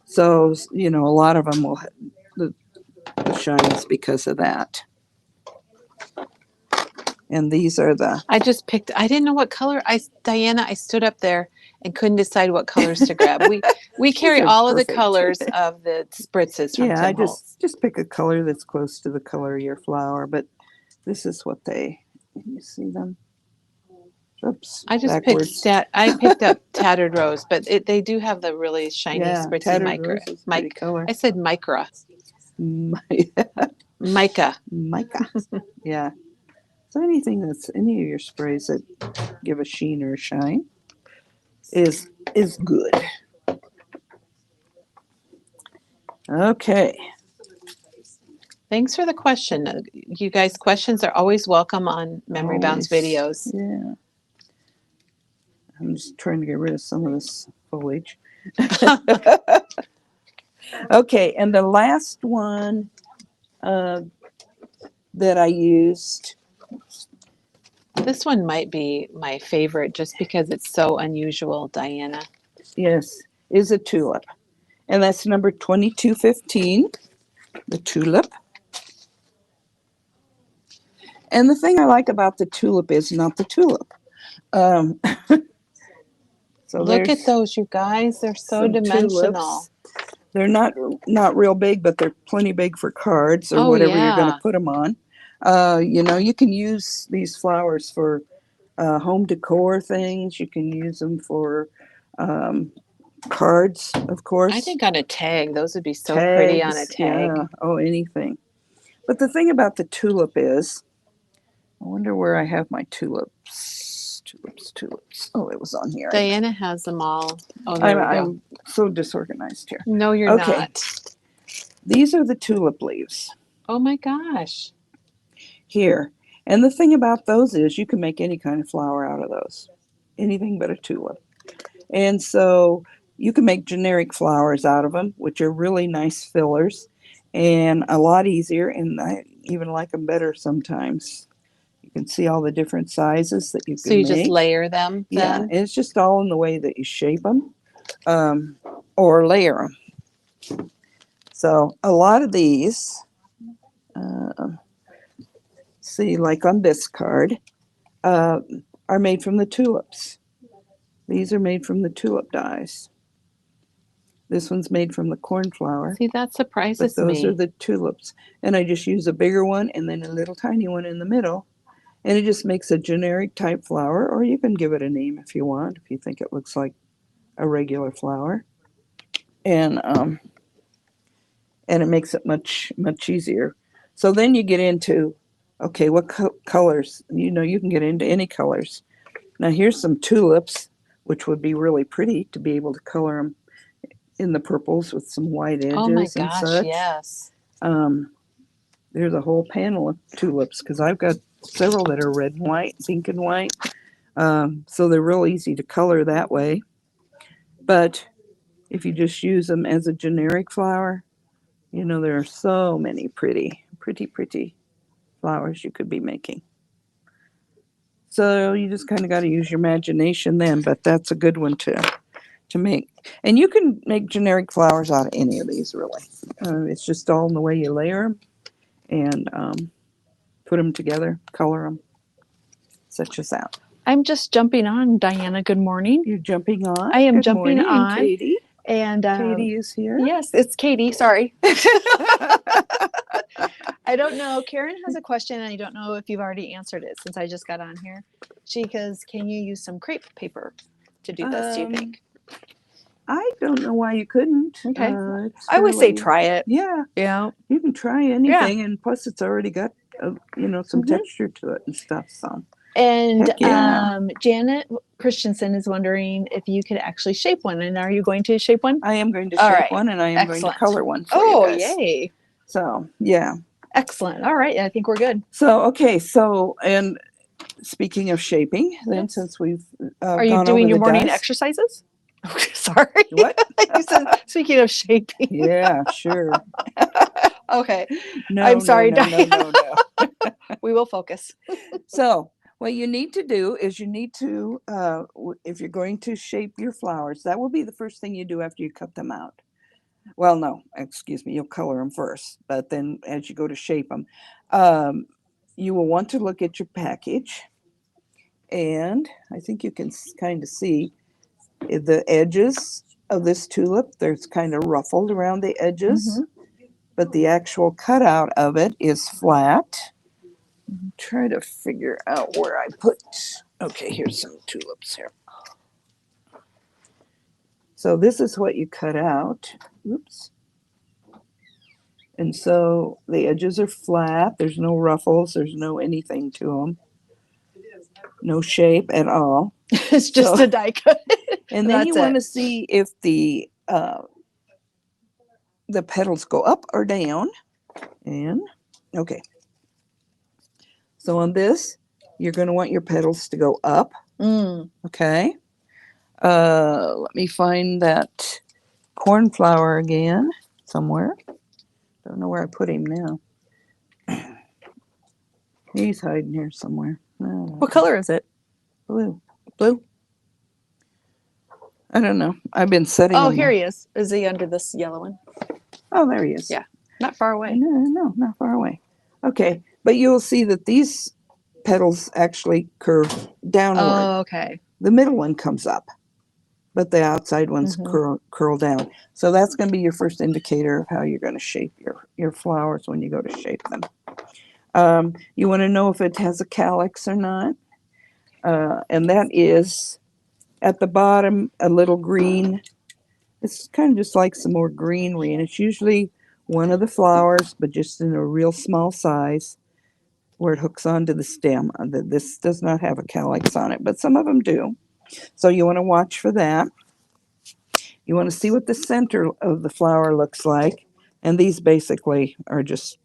So a lot of them will the shine is because of that. And these are the. I didn't know what color. Diana, I stood up there and couldn't decide what colors to grab. We carry all of the colors of the spritzes from Tim Holtz. just pick a color that's close to the color of your flower. But this is what can you see them? Oops. I just backwards. picked up Tattered Rose, but they do have the really shiny spritzy mica. Color. I said micra. Mica. Mica. Mica. Yeah. So anything that's any of your sprays that give a sheen or a shine is good. Okay. Thanks for the question. You guys, questions are always welcome on Memory Bounds Always. videos. Yeah. I'm just trying to get rid of some of this foliage. Okay, and the last one that I used. This one might be my favorite just because it's so unusual, Diana. Yes, is a tulip. And that's number 2215, the tulip. And the thing I like about the tulip is not the tulip. Um, so Look at there's those, you guys. They're so some dimensional. tulips. They're not real big, but they're plenty big for cards or Oh, whatever you're going to yeah. put them on. You can use these flowers for home decor things. You can use them for cards, of course. I think on a tag, those would be so pretty on a Tags, tag. yeah. Oh, anything. But the thing about the tulip is, I wonder where I have my tulips. Tulips. Oh, it was on here. Diana has them all. Oh, there we go. I'm so disorganized here. No, you're Okay. not. These are the tulip leaves Oh my gosh. here. And the thing about those is you can make any kind of flower out of those. Anything but a tulip. And so you can make generic flowers out of them, which are really nice fillers and a lot easier. And I even like them better sometimes. You can see all the different sizes that you So can you make. just layer them Yeah, then? and it's just all in the way that you shape them or layer them. So a lot of these, see, like on this card, are made from the tulips. These are made from the tulip dies. This one's made from the cornflower, See, that but surprises those are me. the tulips. And I just use a bigger one and then a little tiny one in the middle. And it just makes a generic type flower, or you can give it a name if you want, if you think it looks like a regular flower. And it makes it much easier. So then you get into, okay, what colors? You can get into any colors. Now here's some tulips, which would be really pretty to be able to color them in the purples with some white Oh my edges and gosh, such. yes. There's a whole panel of tulips because I've got several that are red and white, pink and white. So they're real easy to color that way. But if you just use them as a generic flower, there are so many pretty flowers you could be making. So you just kind of got to use your imagination then, but that's a good one to make. And you can make generic flowers out of any of these, really. It's just all in the way you layer them and put them together, color them, such as that. I'm just jumping on, Diana. Good morning. You're jumping on? I am Good jumping morning, on. Katie. And Katie is here. yes, it's Katie. Sorry. I don't know. Karen has a question, and I don't know if you've already answered it since I just got on here. She goes, "Can you use some crepe paper to do this? Do you think?" I don't know why you couldn't. Okay. I always say fairly- try it. Yeah, Yeah. you can try anything, and plus it's already got some texture to it and stuff. So And Heck yeah. Janet Christensen is wondering if you could actually shape one. And are you going to shape one? I am going to All shape right. one, and I am going Excellent. to color one for Oh, you guys. yay. So yeah. Excellent. All right. I think we're good. So okay. So and speaking of shaping, then Yes. since we've Are you gone doing over your the morning dice- exercises? Sorry. What? You said, speaking of shaping. Yeah, sure. Okay. No, I'm sorry, no. We will focus. So what you need to do is you need to, if you're going to shape your flowers, that will be the first thing you do after you cut them out. Well, no, excuse me, you'll color them first, but then as you go to shape them, you will want to look at your package, and I think you can kind of see the edges of this tulip. There's kind of ruffled around the edges, but the actual cutout of it is flat. Try to figure out where I put. Okay, here's some tulips here. So this is what you cut out. Oops. And so the edges are flat. There's no ruffles. There's no anything to them. No shape at all. It's just So- a die cut. And then you That's want to it. see if the petals go up or down. And okay. So on this, you're going to want your petals to go up. Mm. Okay. Let me find that cornflower again somewhere. Don't know where I put him now. He's hiding here somewhere. Oh, What color is it? blue. Blue. I don't know. I've been setting Oh, him. here he is. Is he under this yellow one? Oh, there he is. Yeah. Not far away. No, not far away. Okay, but you'll see that these petals actually curve downward. Oh, okay. The middle one comes up, but the outside ones curl down. So that's going to be your first indicator of how you're going to shape your flowers when you go to shape them. You want to know if it has a calyx or not, and that is at the bottom a little green. It's kind of just like some more greenery, and it's usually one of the flowers, but just in a real small size where it hooks onto the stem. This does not have a calyx on it, but some of them do. So you want to watch for that. You want to see what the center of the flower looks like, and these basically are just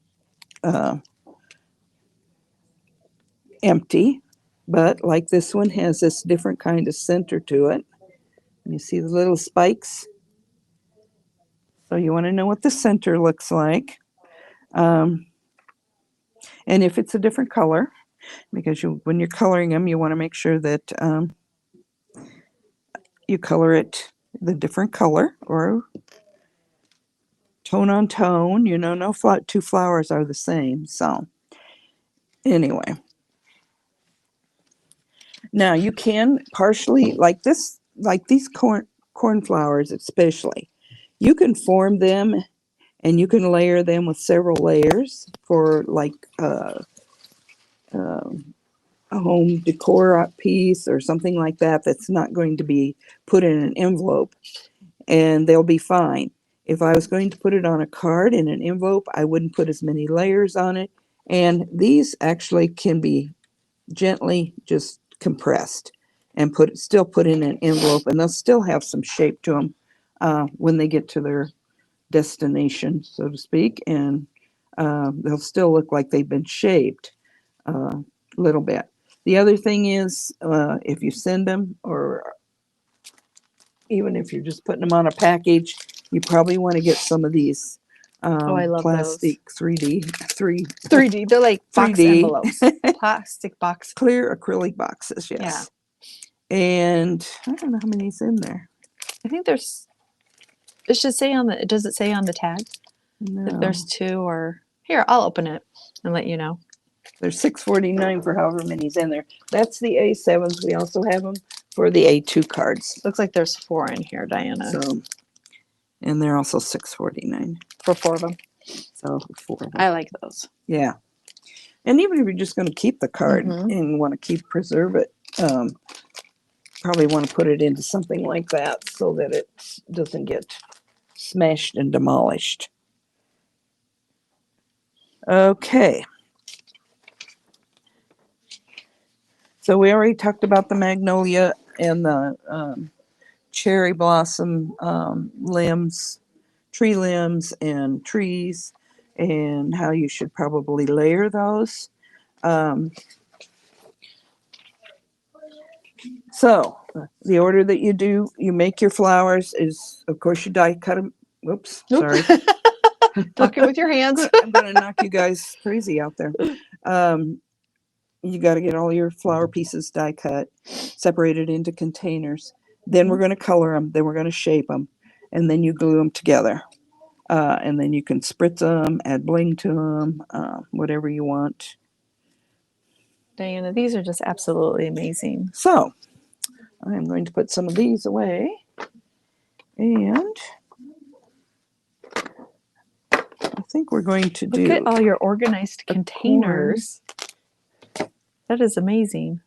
empty, but like this one has this different kind of center to it. And you see the little spikes? So you want to know what the center looks like. And if it's a different color, because when you're coloring them, you want to make sure that you color it the different color or tone on tone. No two flowers are the same. So anyway, now you can partially, like these cornflowers especially, you can form them and you can layer them with several layers for like a home decor piece or something like that that's not going to be put in an envelope, and they'll be fine. If I was going to put it on a card in an envelope, I wouldn't put as many layers on it. And these actually can be gently just compressed and still put in an envelope, and they'll still have some shape to them when they get to their destination, so to speak, and they'll still look like they've been shaped a little bit. The other thing is, if you send them, or even if you're just putting them on a package, you probably want to get some of these I love plastic 3D 3D. They're like box 3D. envelopes. Plastic box. Clear acrylic boxes, yes. Yeah. And I don't know how many's in there. I think there's. It should say on the. Does it say on the tag No. if there's 2 or here? I'll open it and let you know. There's $6.49 for however many's in there. That's the A7s. We also have them for the A2 cards. Looks like there's 4 in here, Diana. So, and they're also $6.49 for 4 of them. So 4 of them. I like those. Yeah. And even if you're just going to keep the card and want to preserve it, probably want to put it into something like that so that it doesn't get smashed and demolished. Okay. So we already talked about the magnolia and the cherry blossom limbs, tree limbs and trees, and how you should probably layer those. So the order that you make your flowers is, of course, you die cut them. Whoops, sorry. Poke it with your hands. I'm going to knock you guys crazy out there. You got to get all your flower pieces die cut, separated into containers. Then we're going to color them. Then we're going to shape them. And then you glue them together. And then you can spritz them, add bling to them, whatever you want. Diana, these are just absolutely amazing. So I'm going to put some of these away. And I think we're going to do... Look at all your organized containers. That is amazing.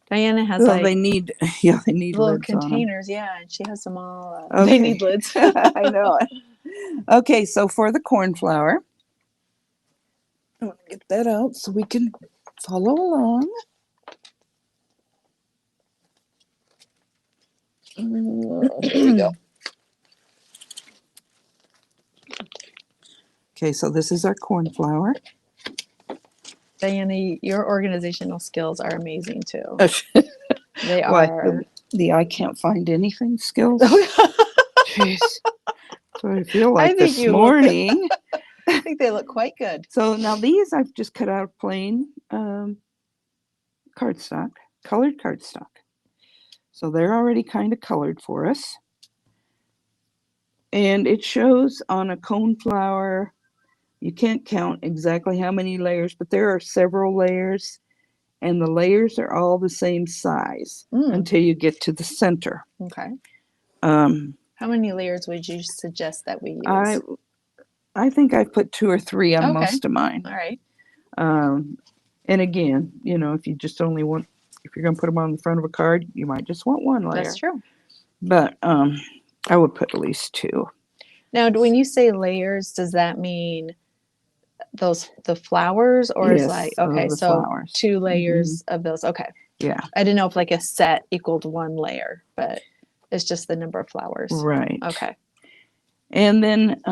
Diana has they need little lids containers. Yeah, and she has them all. Okay. They need lids. I know it. Okay, so for the cornflower, I want to get that out so we can follow along. Here we go. Okay, so this is our cornflower. Diana, your organizational skills are amazing too. They Why, are. the I can't find anything skills? Jeez. So I feel I like think this you look- morning. I think they look quite good. So now these I've just cut out of plain cardstock, colored cardstock. So they're already kind of colored for us. And it shows on a coneflower, you can't count exactly how many layers, but there are several layers. And the layers are all the same size until you get to the center. Okay. Um, How many layers would you suggest that we use? I think I've put 2 or 3 on Okay. most of mine. All right. And again, you know, if you just only want, if you're going to put them on the front of a card, you might just want 1 layer. That's true. But I would put at least 2. Now, when you say layers, does that mean the flowers, or is Yes, like okay, the so flowers. 2 layers of those? Okay. Yeah. I didn't know if like a set equaled 1 layer, but it's just the number of flowers. Right. Okay. And then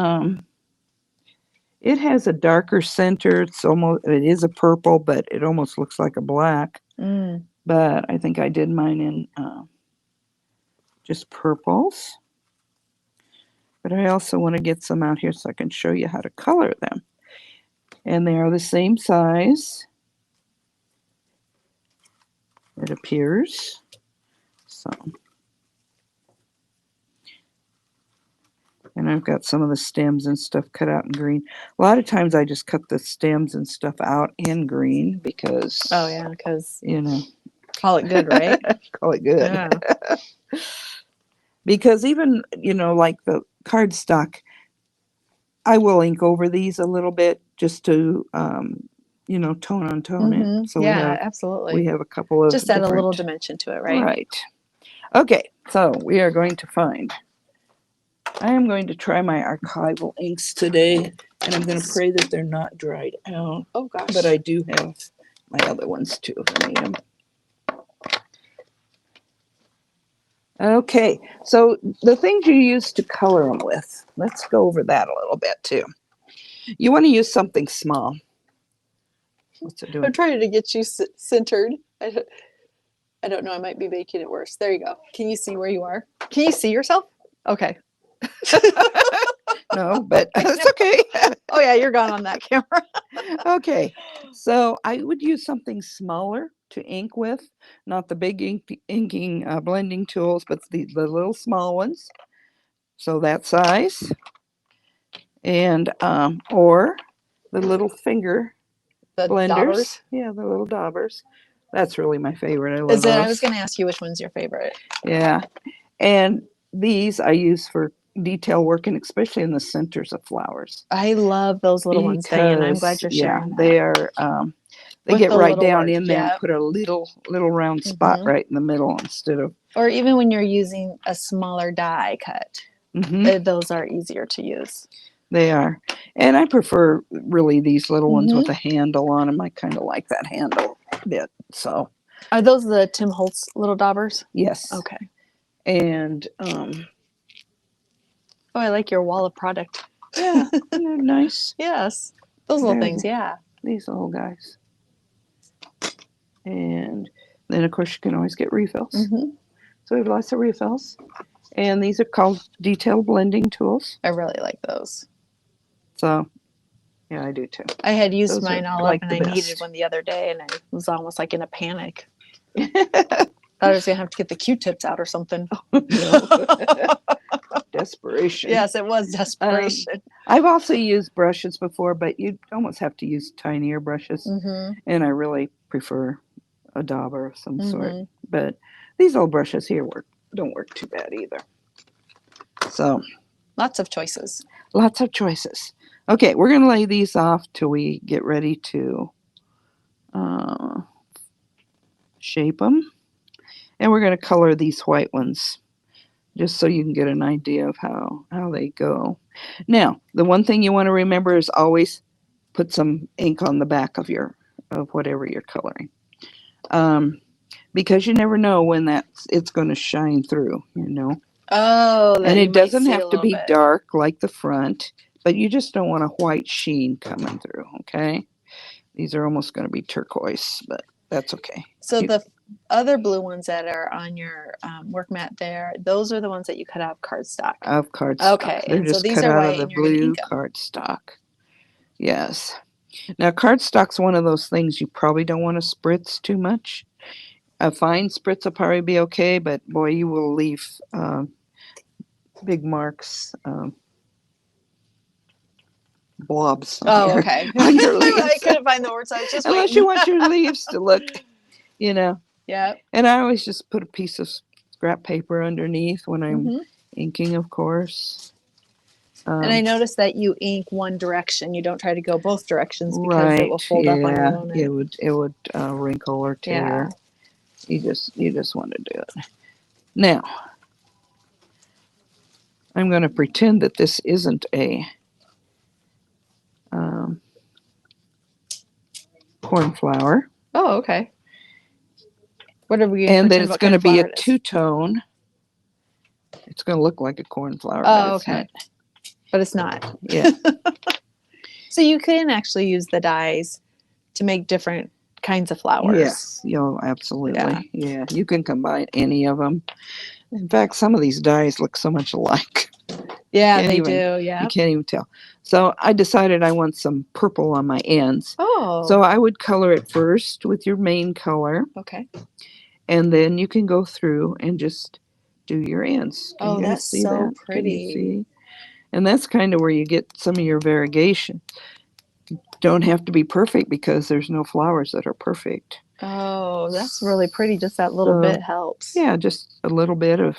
it has a darker center. It is a purple, but it almost looks like a black. But I think I did mine in just purples. But I also want to get some out here so I can show you how to color them. And they are the same size, it appears. So, and I've got some of the stems and stuff cut out in green. A lot of times I just cut the stems and stuff out in green because, Oh yeah, because you know, call it good, right? call it good. Yeah. Because even, you know, like the cardstock, I will ink over these a little bit just to, you know, tone on tone it. So yeah, absolutely. we have a couple of just add a little different- dimension to it, right? Right. Okay, so we are going to find. I am going to try my archival inks today, and I'm going to pray that they're not dried out. Oh gosh. But I do have my other ones too if I need them. Okay, so the things you use to color them with, let's go over that a little bit too. You want to use something small. What's it doing? I'm trying to get you centered. I don't know. I might be making it worse. There you go. Can you see where you are? Can you see yourself? Okay. No, but it's okay. Oh yeah, you're gone on that camera. Okay, so I would use something smaller to ink with, not the big inking blending tools, but the little small ones. So that size, and or the little finger The blenders. daubers. Yeah, the little daubers. That's really my favorite. I love Is it? I those. was going to ask you which one's your favorite. Yeah, and these I use for detail work, and especially in the centers of flowers. I love those little ones, Diane. I'm glad you're sharing that. They are. They With get the right little down work, in there yep. and put a little round spot right in the middle instead of. Or even when you're using a smaller die cut, those are easier to use. They are, and I prefer really these little ones with a handle on them. I kind of like that handle a bit. So. Are those the Tim Holtz little daubers? Yes. Okay. And oh, I like your wall of product. yeah, they're nice. Yes, those little things. Yeah. These little guys. And then, of course, you can always get refills. So we have lots of refills. And these are called detail blending tools. I really like those. So, yeah, I do too. I had used Those mine all like up, and the I needed best. one the other day, and I was almost like in a panic. Thought I was going to have to get the Q-tips out or something. Desperation. Yes, it was desperation. I've also used brushes before, but you almost have to use tinier brushes. And I really prefer a dauber of some sort. But these old brushes here don't work too bad either. So Lots of choices. Lots of choices. Okay, we're going to lay these off till we get ready to shape them. And we're going to color these white ones just so you can get an idea of how they go. Now, the one thing you want to remember is always put some ink on the back of whatever you're coloring. Because you never know when it's going to shine through, you know. Oh, And it doesn't have to be dark like the front, but you just don't want a white sheen coming through, okay? These are almost going to be turquoise, but that's okay. So the other blue ones that are on your work mat there, those are the ones that you cut out of cardstock. Of cardstock. Okay, They're and so just these cut are out white of the and you're gonna blue ink 'em. cardstock. Yes. Now, cardstock's one of those things you probably don't want to spritz too much. A fine spritz will probably be okay, but boy, you will leave big marks, blobs on Oh, your, okay. on your I leaves. couldn't find the words. I was just Unless waiting. you want your leaves to look, you know. Yep. And I always just put a piece of scrap paper underneath when I'm hmm inking, of course. And I noticed that you ink one direction. You don't try to go both directions because it will Right, fold up on you, yeah, won't it would wrinkle or tear. Yeah. You just want to do it. Now, I'm going to pretend that this isn't a cornflower. Oh, okay. What are we going to And that pretend it's what going kind to of be a flower it is? two-tone. It's going to look like a cornflower, but Oh, it's okay. not. But it's not. Yeah. So you can actually use the dyes to make different kinds of flowers. Yes, absolutely. Yeah, you can combine any of them. In fact, some of these dyes look so much alike. Yeah, Can't they even- do. You Yeah. can't even tell. So I decided I want some purple on my ends. Oh. So I would color it first with your main color, Okay. and then you can go through and just do your ends. Can Oh, you guys that's see so that? Can you pretty. see? And that's kind of where you get some of your variegation. Don't have to be perfect because there's no flowers that are perfect. Oh, that's really pretty. Just that little So, bit helps. Yeah, just a little bit of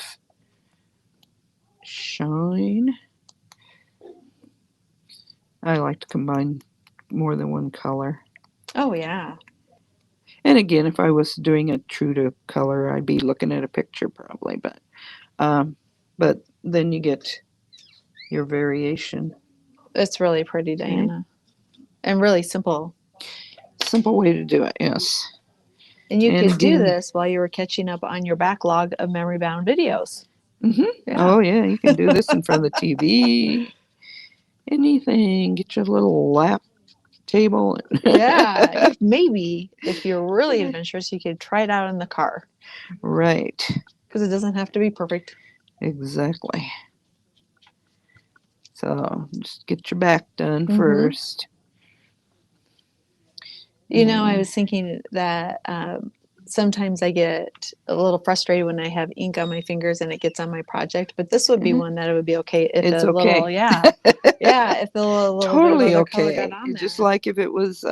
shine. I like to combine more than one color. Oh, yeah. And again, if I was doing it true to color, I'd be looking at a picture probably. But then you get your variation. It's really pretty, Diana. And really simple. Simple way to do it, yes. And you And could do again- this while you were catching up on your backlog of memory bound videos. Yeah. Oh yeah, you can do this in front of the TV. Anything. Get your little lap table. Yeah. Maybe if you're really adventurous, you could try it out in the car Right. because it doesn't have to be perfect. Exactly. So just get your back done Mhm. first. You know, I was thinking that sometimes I get a little frustrated when I have ink on my fingers and it gets on my project, but this would be Mhm. one that it would be okay if It's the little, okay. yeah, if the little Totally bit of other color okay. got on there. Just like if it was,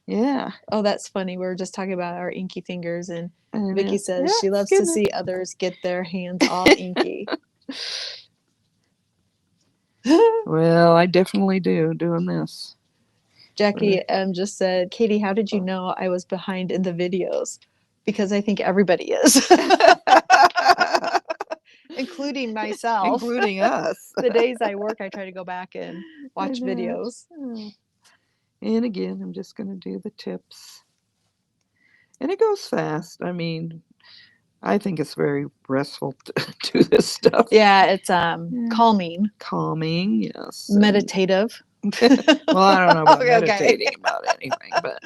yeah. Oh, that's funny. We were just talking about our inky fingers, and And Vicky says yeah, she loves to see others get their hands all inky. Well, I definitely do doing this. Jackie just said, Katie, how did you know I was behind in the videos? Because I think everybody is, including myself. Including us. The days I work, I try to go back and watch know. videos. And again, I'm just going to do the tips. And it goes fast. I mean, I think it's very restful to do this stuff. Yeah, it's calming, Calming, yes. meditative. Well, I don't know about Okay. meditating about anything, but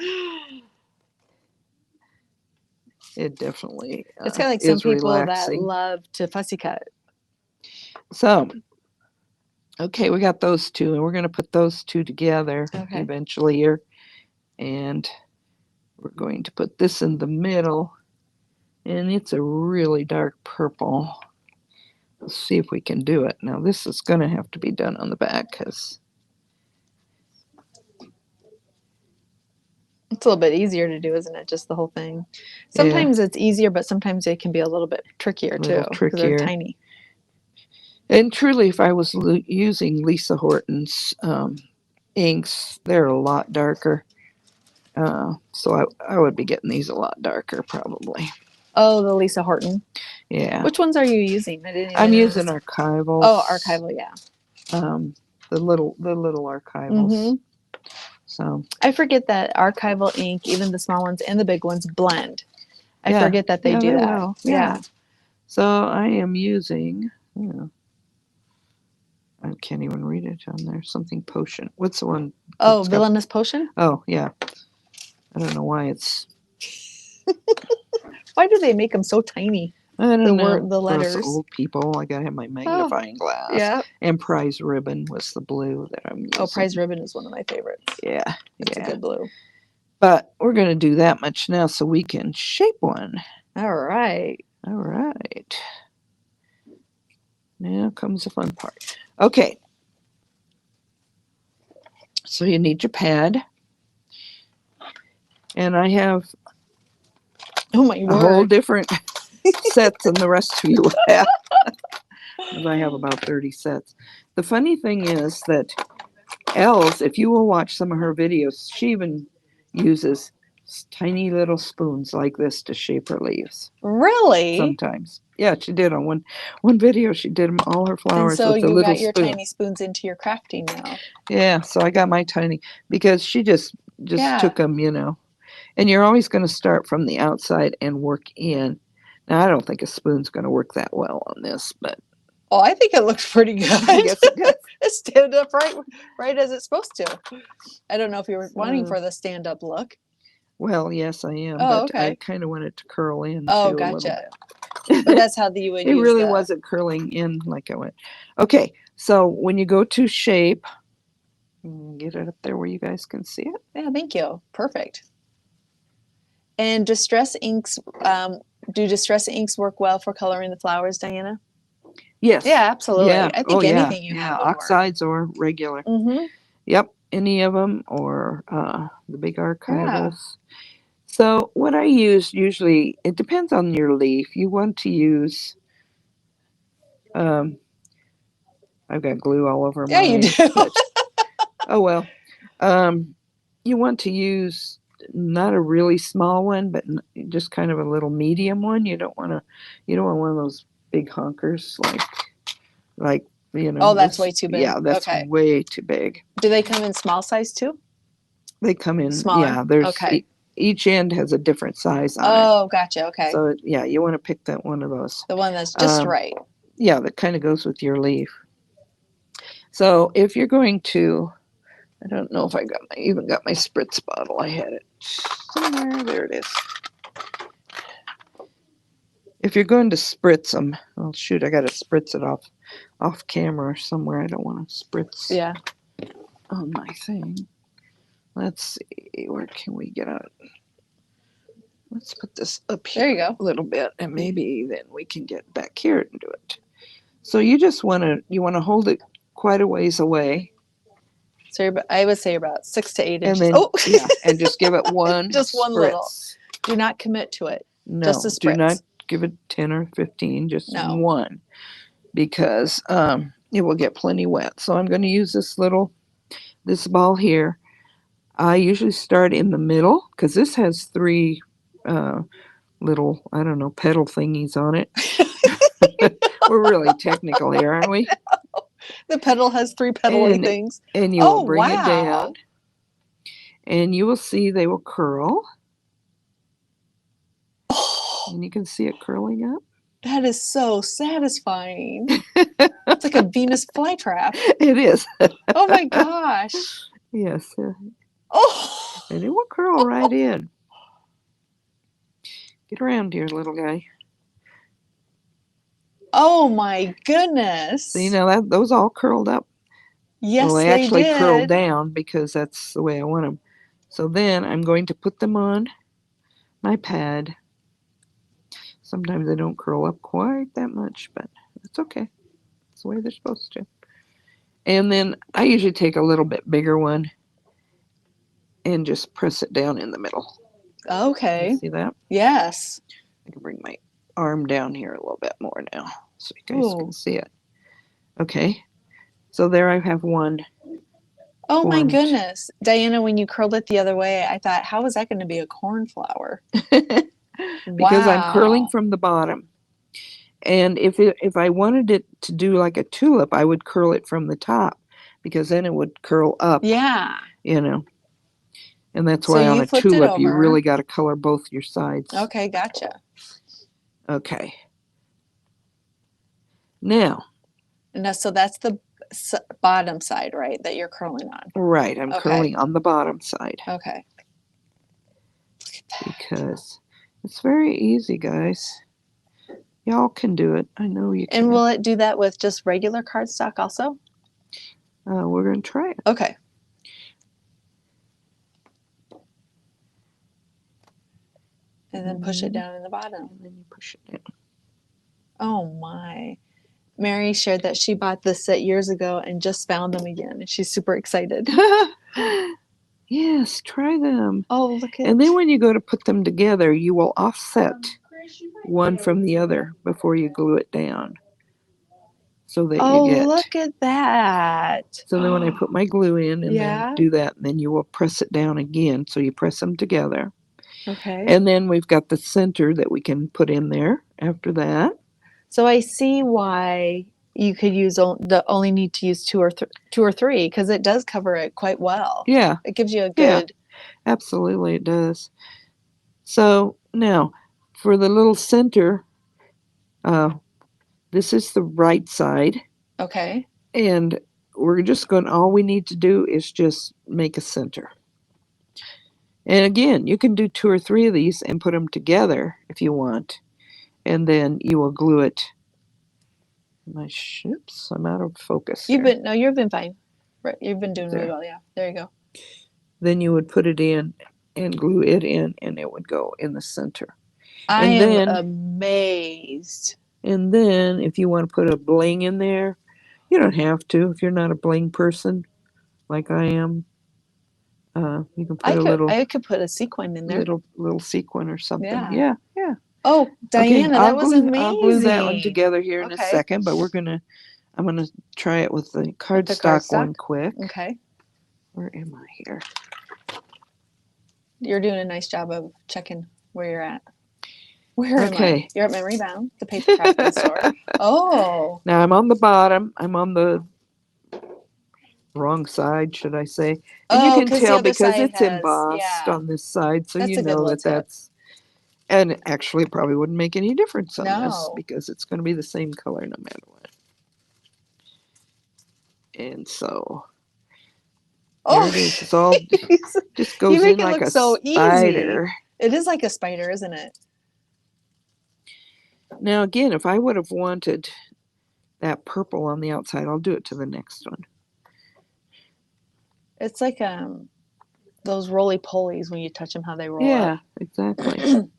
it definitely It's kind of like some is people that relaxing. love to fussy cut. So, okay, we got those two, and we're going to put those two together Okay. eventually here. And we're going to put this in the middle, and it's a really dark purple. Let's see if we can do it. Now, this is going to have to be done on the back because It's a little bit easier to do, isn't it? Just the whole thing. Sometimes it's easier, but sometimes it can be a little bit trickier too. Because they're tiny. And truly, if I was using Lisa Horton's inks, they're a lot darker. So I would be getting these a lot darker probably. Oh, the Lisa Horton. Yeah. Which ones are you using? I didn't even I'm notice. using archival. Oh, archival, yeah. the little archivals. Mm-hmm. So I forget that archival ink, even the small ones and the big ones, blend. I yeah, forget that they yeah, do they that. will. Yeah. So I am using. I can't even read it on there. Something potion. What's the one? Oh, that's got- Villainous Potion? Oh yeah. I don't know why it's. Why do they make them so tiny? I don't The know. word, the For us letters. old people, I gotta have my magnifying glass. Yeah. And prize ribbon was the blue that I'm using. Oh, Prize Ribbon is one of my favorites. Yeah, It's a yeah. good blue. But we're gonna do that much now so we can shape one. All right. All right. Now comes the fun part. Okay. So you need your pad. And I have Oh my a whole word. different sets than the rest of you have. Because I have about 30 sets. The funny thing is that Els, if you will watch some of her videos, she even uses tiny little spoons like this to shape her leaves. Really? Sometimes. Yeah, she did on one video. She did all her And flowers so with a you little got your spoon. tiny spoons into your crafting now. Yeah, so I got my tiny because she just Yeah. took them, And you're always going to start from the outside and work in. Now, I don't think a spoon's going to work that well on this, but Oh, I think it looks pretty good. I guess it does. It stand up right as it's supposed to. I don't know if you were wanting So- for the stand up look. Well, yes, I am, Oh, but I okay. kind of want it to curl in Oh, too a little gotcha. bit. But that's how you would It use really the, wasn't curling in like I went. Okay, so when you go to shape, get it up there where you guys can see it. Yeah, thank you. Perfect. And distress inks, do distress inks work well for coloring the flowers, Diana? Yes. Yeah, absolutely. Yeah. I think yeah. anything you Yeah, have would work. oxides or regular. Mm-hmm. Yep, any of them or the big archivals. So what I use usually, it depends on your leaf. You want to use, I've got glue all over Yeah, mine. you do. But, oh well. You want to use not a really small one, but just kind of a little medium one. You don't want one of those big honkers like Oh, that's this. way too big. Yeah, that's Okay. way too big. Do they come in small size too? They come in, Smaller? yeah, there's Okay. each end has a different size on it. Oh, gotcha. Okay. So yeah, you want to pick that one of those. The one that's just Um, right. Yeah, that kind of goes with your leaf. So if you're going to, I don't know if I even got my spritz bottle. I had it somewhere. There it is. If you're going to spritz them, oh shoot, I got to spritz it off camera somewhere. I don't want to spritz Yeah. on my thing. Let's see, where can we get out? Let's put this up here There you go. a little bit, and maybe then we can get back here and do it. So you just want to hold it quite a ways away, So I would say about 6 to 8 and inches. then Oh, and just give it one Just one spritz. little. Do not commit to it. No, Just a do not spritz. give it 10 or 15, just No. one, because it will get plenty wet. So I'm going to use this ball here. I usually start in the middle because this has 3 little, I don't know, petal thingies on it. We're really technical here, aren't we? The petal has 3 petally things. And you Oh, will bring it wow. down, and you will see they will curl. And you can see it curling up. That is so satisfying. It's like a Venus flytrap. It is. Oh my gosh. Yes. Oh. And it will curl right in. Get around here, little guy. Oh my goodness. See, now those all curled up. Yes, Well, they they actually did. curled down because that's the way I want them. So then I'm going to put them on my pad. Sometimes they don't curl up quite that much, but it's okay. It's the way they're supposed to. And then I usually take a little bit bigger one and just press it down in the middle. Okay. You see that? Yes. I can bring my arm down here a little bit more now so you guys can see it. Okay. So there I have one. Oh my formed. goodness. Diana, when you curled it the other way, I thought, how is that going to be a cornflower? Because I'm curling Wow. from the bottom. And if I wanted it to do like a tulip, I would curl it from the top because then it would curl up, Yeah. you know. And that's So why on you a flipped it tulip, you over. really got to color both your sides. Okay, gotcha. Okay. Now, No, so that's the bottom side, right, that you're curling on. right, I'm Okay. curling on the bottom side Okay. because it's very easy, guys. Y'all can do it. I know you can. And will it do that with just regular cardstock also? We're going to try it. Okay. And then push it down in the bottom. And then you push it down. Oh my. Mary shared that she bought this set years ago and just found them again. And she's super excited. Yes, try them. Oh, look at And then when you go to put them together, you will offset one from the other before you glue it down. So that Oh, you get. look at that. So then when I put my glue in and Yeah. then do that, and then you will press it down again. So you press them together. Okay. And then we've got the center that we can put in there after that. So I see why you could use only need to use two or three because it does cover it quite well. Yeah, It gives you a Yeah. good. absolutely it does. So now for the little center, this is the right side. Okay. And we're just going, all we need to do is just make a center. And again, you can do 2 or 3 of these and put them together if you want. And then you will glue it. Oops, I'm out of focus. You've here. been fine. Right. You've been doing really There. well. Yeah. There you go. Then you would put it in and glue it in, and it would go in the center. I And am then- amazed. And then if you want to put a bling in there, you don't have to if you're not a bling person like I am. You can put I could put a sequin in there. little sequin or something. Yeah. Yeah. Oh, Diana, Okay, that was amazing. I'll glue that one together here in a Okay. second, but I'm gonna try it with the cardstock one quick. Okay. Where am I here? You're doing a nice job of checking where you're at. Where am I? Okay. You're at Memory Bound, the paper crafting store. Oh. Now I'm on the bottom. I'm on the wrong side, should I say? And Oh, you can 'cause the tell other because side it's has- embossed yeah. on this side, so That's you a good know little that tip. that's. And actually, it probably wouldn't make any difference on this No. because it's going to be the same color no matter what. And so there Oh, it is. It's all just goes you make in it like look a so easy. spider. It is like a spider, isn't it? Now again, if I would have wanted that purple on the outside, I'll do it to the next one. It's like those roly polies when you touch them, how they roll Yeah, up. exactly.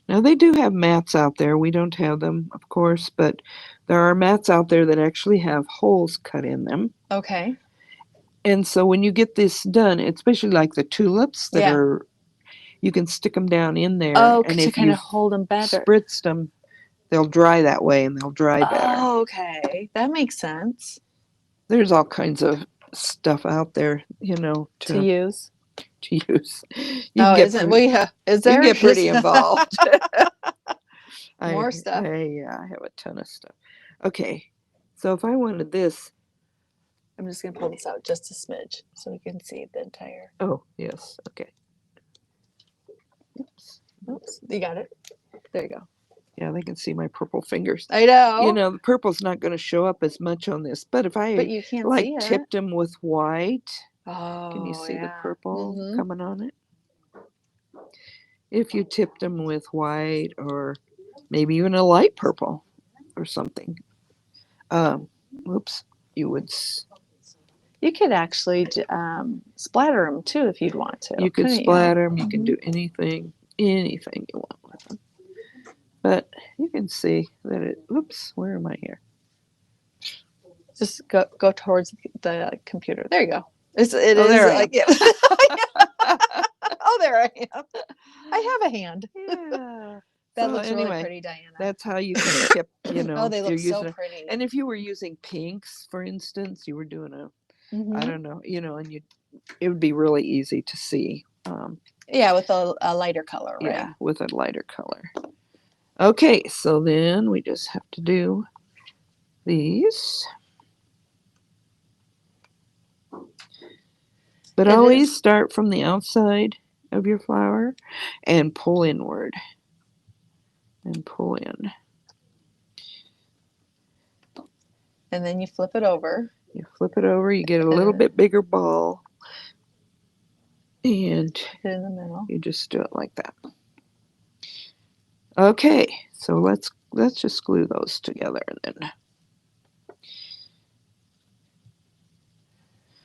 Now they do have mats out there. We don't have them, of course, but there are mats out there that actually have holes cut in them. Okay. And so when you get this done, especially like the tulips that Yeah. are, you can stick them down in there. Oh, and to if kind you of hold them better. spritzed them, they'll dry that way and they'll dry better. Oh, okay. That makes sense. There's all kinds of stuff out there, To use. to use. Oh, Is is there? there? You can get pretty involved. More stuff. Yeah, I have a ton of stuff. Okay, so if I wanted this, I'm just going to pull this out just a smidge so we can see the entire. oh, yes, okay. Oops. You got it. There you go. Yeah, they can see my purple fingers. I know. The purple's not going to show up as much on this, but if But I you can't like see it. tipped them with white, Oh, can you see the yeah. purple Mhm. coming on it? If you tipped them with white or maybe even a light purple or something, whoops, you would. You could actually splatter them too if you'd want to. You could couldn't splatter them. You can Mhm. do anything you want with them. But you can see that it. Oops, where am I here? Just go towards the computer. There you go. It is there I like yeah. Oh, there I am. I have a hand. Yeah. That So looks anyway, really pretty, Diana. That's how you can tip. Oh, they if look you're so using. pretty. And if you were using pinks, for instance, you were doing I Mhm. don't know, and it would be really easy to see. Yeah, with a lighter color, right? Yeah, with a lighter color. Okay, so then we just have to do these. But It always is- start from the outside of your flower and pull inward. And pull in. And then you flip it over. You flip it over, you get a little bit bigger ball. And Put it in the middle. you just do it like that. Okay, so let's just glue those together and then.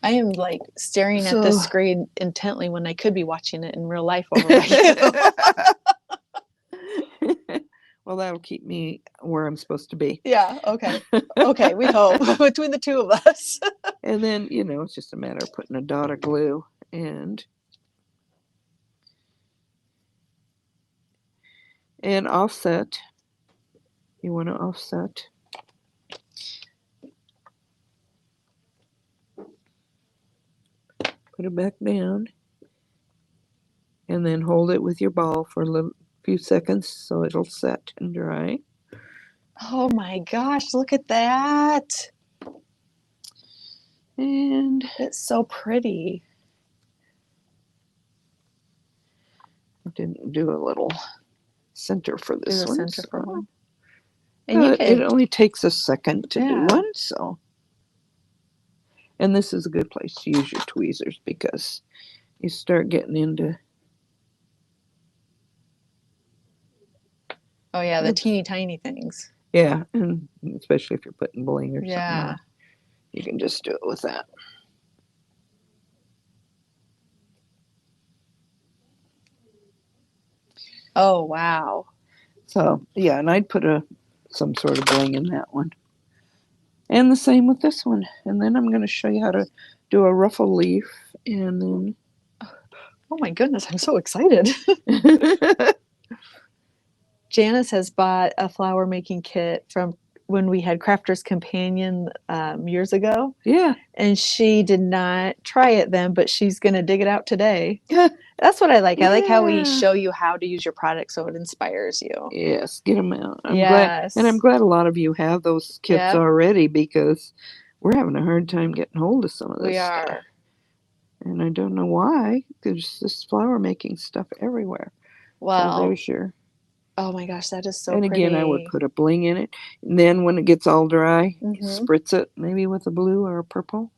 I am like staring at So- the screen intently when I could be watching it in real life over by you. Well, that'll keep me where I'm supposed to be. Yeah, okay. Okay, we hope between the two of us. And then, it's just a matter of putting a dot of glue and offset. You want to offset. Put it back down. And then hold it with your ball for a few seconds so it'll set and dry. Oh my gosh, look at that. And It's so pretty. I didn't do a little center for Do this the one. center for so- one. And you It can, only takes a second to do Yeah. one, so. And this is a good place to use your tweezers because you start getting into. oh yeah, the Oops. teeny tiny things. Yeah, and especially if you're putting bling or something Yeah. on, you can just do it with that. Oh wow. So yeah, and I'd put some sort of bling in that one. And the same with this one. And then I'm going to show you how to do a ruffle leaf, and then. Oh my goodness, I'm so excited. Janice has bought a flower making kit from when we had Crafter's Companion years ago. Yeah. And she did not try it then, but she's going to dig it out today. That's what I like. I like how we Yeah. show you how to use your product so it inspires you. Yes, get them out. I'm Yes. glad, and I'm glad a lot of you have those kits Yep. already because we're having a hard time getting hold of some of this We stuff. are. And I don't know why. There's this flower making stuff everywhere. So Well, there's your. oh my gosh, that is so And pretty. again, I would put a bling in it. And then when it gets all dry, you Mhm. spritz it maybe with a blue or a purple.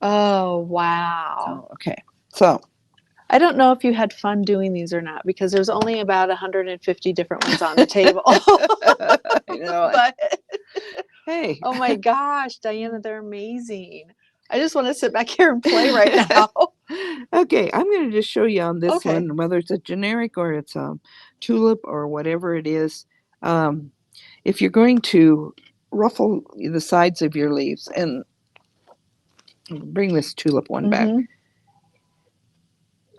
Oh, wow. So, okay. So I don't know if you had fun doing these or not because there's only about 150 different ones on the table. I know. But Hey. oh my gosh, Diana, they're amazing. I just want to sit back here and play right now. Okay, I'm going to just show you on this Okay. one, whether it's a generic or it's a tulip or whatever it is. If you're going to ruffle the sides of your leaves, and bring this tulip one back. Mhm.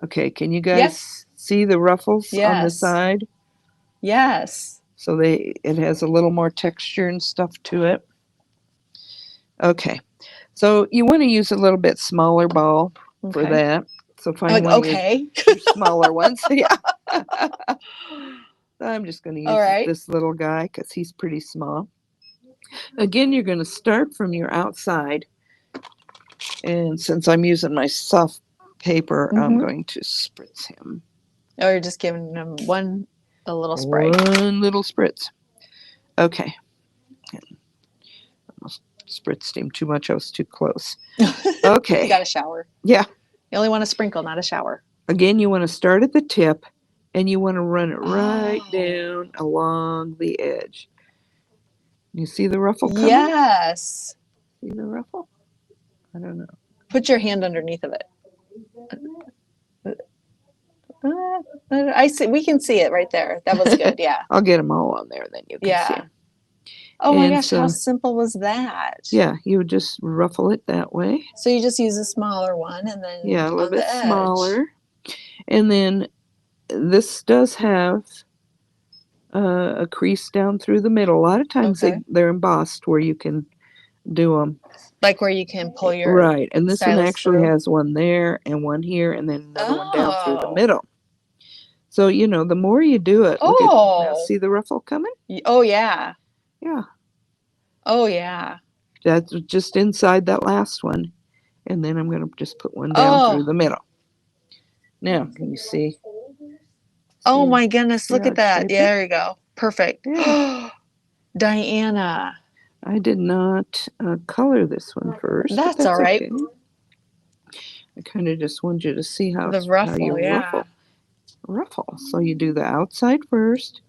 Okay, can you guys Yes. see the ruffles on the Yes. side? Yes. So it has a little more texture and stuff to it. Okay, so you want to use a little bit smaller ball for Okay. that. So find Like, one of okay. your smaller ones. Yeah. I'm just going to All use right. this little guy because he's pretty small. Again, you're going to start from your outside. And since I'm using my soft paper, I'm Mhm. going to spritz him. Oh, you're just giving them a little spray. One little spritz. Okay. Almost spritzed him too much. I was too close. Okay. You got a shower. Yeah. You only want a sprinkle, not a shower. Again, you want to start at the tip and you want to run it right Oh. down along the edge. You see the ruffle coming? Yes. See the ruffle? I don't know. Put your hand underneath of it. I see. We can see it right there. That was good. Yeah. I'll get them all on there, then you can see Yeah. 'em. Oh my And gosh, how so- simple was that? Yeah, you would just ruffle it that way. So you just use a smaller one and then Yeah, a on little bit the edge. smaller. And then this does have a crease down through the middle. A lot of times Okay. they're embossed where you can do them. Like where you can pull your Right, and this one stylus actually through. has one there and one here and then another one down through the Oh. middle. So, you know, the more you do it, look at, now Oh. see the ruffle coming? Oh yeah. Yeah. Oh yeah. That's just inside that last one. And then I'm going to just put one down through Oh. the middle. Now, can you see? Oh See, my goodness, see look how at it's that. shaped Yeah, it? there you go. Perfect. Yeah. Diana. I did not color this one first, but That's all that's right. okay. I kind of just want you to see how, The how you ruffle, yeah. ruffle. So you do the outside first,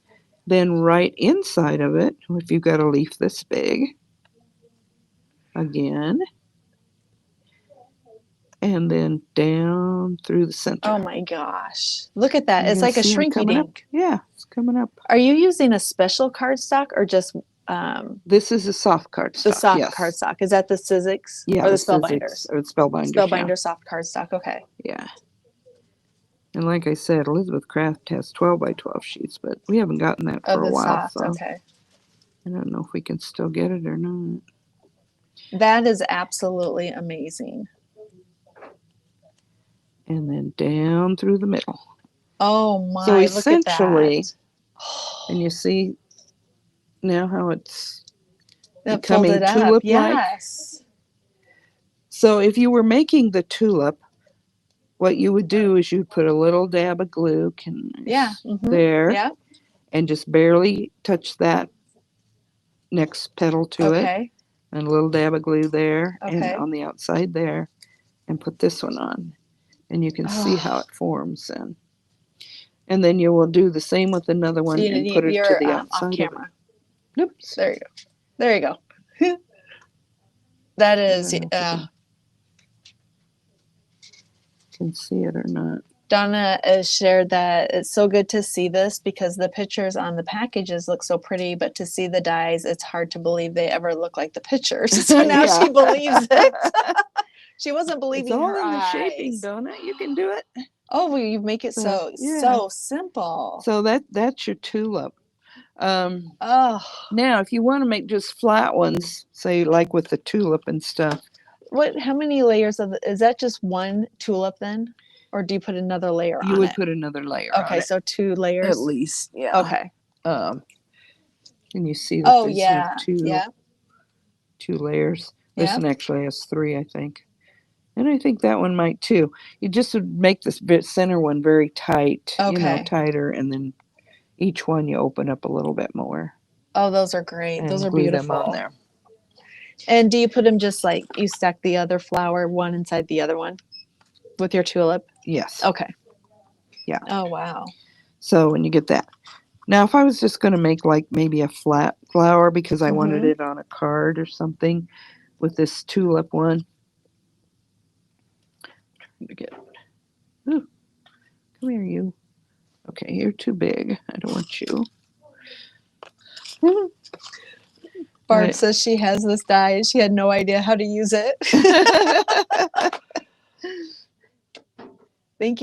then right inside of it, if you've got a leaf this big, again, and then down through the center. Oh my gosh. Look at that. You It's can like a see 'em shrinky coming up. dink. Yeah, it's coming up. Are you using a special cardstock or just This is a soft cardstock. the soft Yes. cardstock? Is that the Sizzix Yeah, or the the Sizzix Spellbinders? or the Spellbinders. Spellbinder soft cardstock. Okay. Yeah. And like I said, Elizabeth Craft has 12 by 12 sheets, but we haven't gotten that Of for a the while, soft. so Okay. I don't know if we can still get it or not. That is absolutely amazing. And then down through the middle. Oh my, So look at essentially, that. and you see now how it's That becoming folded up. tulip-like? Yes. So if you were making the tulip, what you would do is you'd put a little dab of glue Yeah. there Yeah. and just barely touch that next petal to it, Okay. and a little dab of glue there and Okay. on the outside there, and put this one on. And you can see how it forms then. And then you will do the same with another one and put it to You're the off outside of camera. it. Oops. There you go. There you go. That I is, don't know if you can see it or not. Donna has shared that it's so good to see this because the pictures on the packages look so pretty, but to see the dies, it's hard to believe they ever look like the pictures. So now Yeah. she believes it. She wasn't believing It's all her in the eyes. shaping, Donna. You can do it. Oh, well, you make it so yeah. simple. So that's your tulip. Oh, Now, if you want to make just flat ones, say like with the tulip and stuff, what? How many layers is that? Just one tulip then, or do you put another layer you on would it? put another layer on Okay, it. so 2 layers. At least, yeah. Okay. Can you see that Oh these yeah. have two Yeah. layers? This Yeah. one actually has 3, I think. And I think that one might too. You just would make this center one very tight, you know, Okay. tighter, and then each one you open up a little bit more Oh, those are great. and Those are glue beautiful. them on there. And do you put them just like you stack the other flower one inside the other one with your tulip? Yes. Okay. Yeah. Oh, wow. So when you get that. Now, if I was just going to make like maybe a flat flower because I wanted it on a card or something with this tulip one. Trying to get, ooh, come here, you. Okay, you're too big. I don't want you. Barb says she has this die and she had no idea how to use it. Thank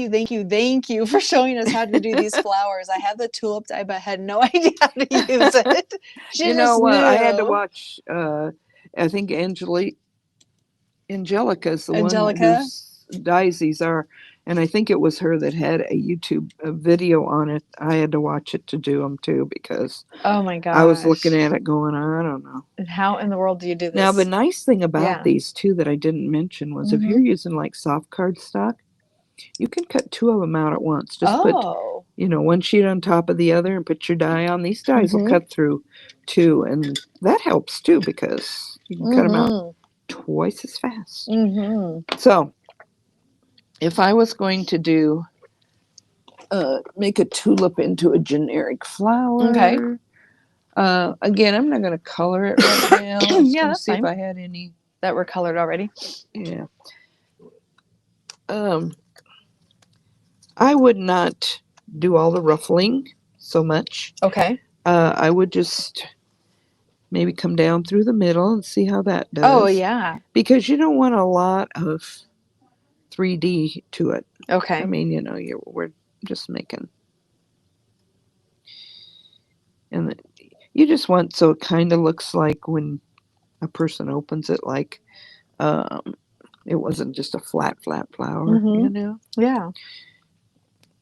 you for showing us how to do these flowers. I have the tulip die, but I had no idea how to use it. She You just know what? knew. I had to watch. I think Angelica's the one whose dyes these are, and I think it was her that had a YouTube video on it. I had to watch it to do them too because Oh my gosh. I was looking at it going, I don't know. And how in the world do you do this? Now the nice thing about Yeah. these too that I didn't mention was if you're using like soft cardstock, you can cut 2 of them out at once. Just put, you know, one sheet on top of the other and put your die on. These dies will cut through 2, and that helps too because you can cut them out twice as fast. So if I was going to do make a tulip into a generic flower, Okay. again, I'm not going to color it right now. I was Yeah, going to that's see fine. if I had any. That were colored already. Yeah. I would not do all the ruffling so much. Okay. I would just maybe come down through the middle and see how that does. Oh, yeah. Because you don't want a lot of 3D to it. Okay. I mean, you know, we're just making. And you just want so it kind of looks like when a person opens it, like it wasn't just a flat flower, you know? Yeah.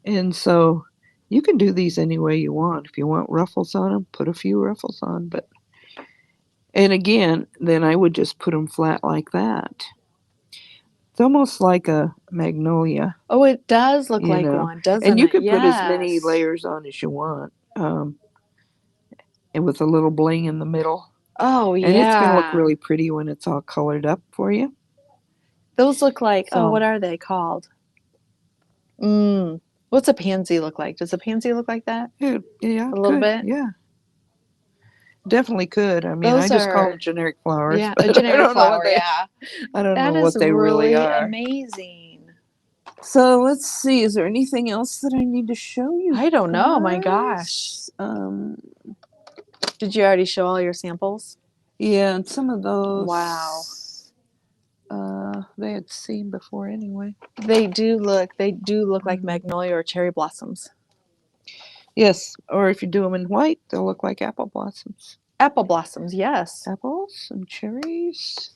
And so You can do these any way you want. If you want ruffles on them, put a few ruffles on. But and again, then I would just put them flat like that. It's almost like a magnolia, Oh, it does look you like know. one, doesn't And you it? can put as many Yes. layers on as you want, and with a little bling in the middle. Oh, And it's going to look yeah. really pretty when it's all colored up for you. Those look like, oh, So, what are they called? What's a pansy look like? Does a pansy look like that? yeah, A little could. bit? Yeah, definitely could. I mean, I Those just call them are, generic flowers, yeah, a but generic flower, yeah. I don't That know is what they really really are. amazing. So let's see. Is there anything else that I need to show you? I don't know, my guys? gosh. Did you already show all your samples? Yeah, and some of those. Wow. They had seen before anyway. They do look like magnolia or cherry blossoms. Yes, or if you do them in white, they'll look like apple blossoms. Apple blossoms, yes. Apples and cherries.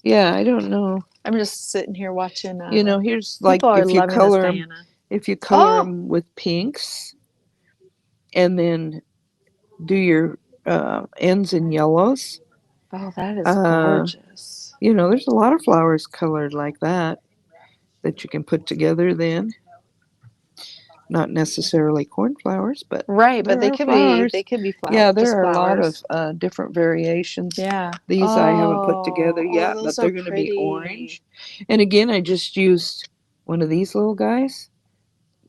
Yeah, I don't know. I'm just sitting here watching. You know, here's like People are if you loving this, color them, Diana. Oh! with pinks, and then do your ends in yellows. Oh, that is Uh, gorgeous. You know, there's a lot of flowers colored like that you can put together then. Not necessarily cornflowers, but Right, but there are flowers. they could be flowers. Yeah, just there are a lot flowers. of different variations. Yeah. These I haven't put together Oh, yet, those but are they're going to be pretty. orange. And again, I just used one of these little guys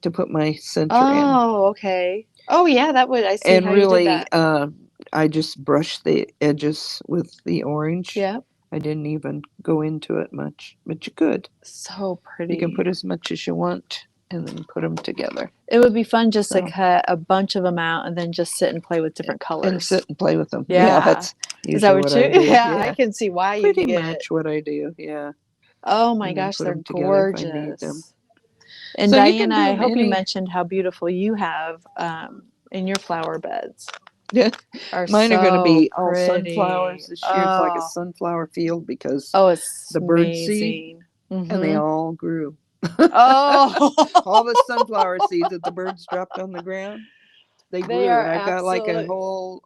to put my center in. Oh, okay. Oh, yeah, that would, I see And how you did really, that. I just brushed the edges with the orange. Yeah. I didn't even go into it much, but you could. So pretty. You can put as much as you want and then put them together. It would be fun just to So- cut a bunch of them out and then just sit and play with different colors. And sit and play with them. Yeah. That's Is that usually what I you? do. Yeah, I can see why you Pretty get. much what I do, yeah. Oh my And then gosh, put they're 'em together if I need them. gorgeous. And So you can Diana, do I 'em hope you any- mentioned how beautiful you have in your flower beds. Yeah. Are Mine are going to be so all pretty. sunflowers this year. It's like a Oh. sunflower field because Oh, it's the bird seed, amazing. and they all grew. Oh, All the sunflower seeds that the birds dropped on the ground, they grew. are And I've got like a absolute- whole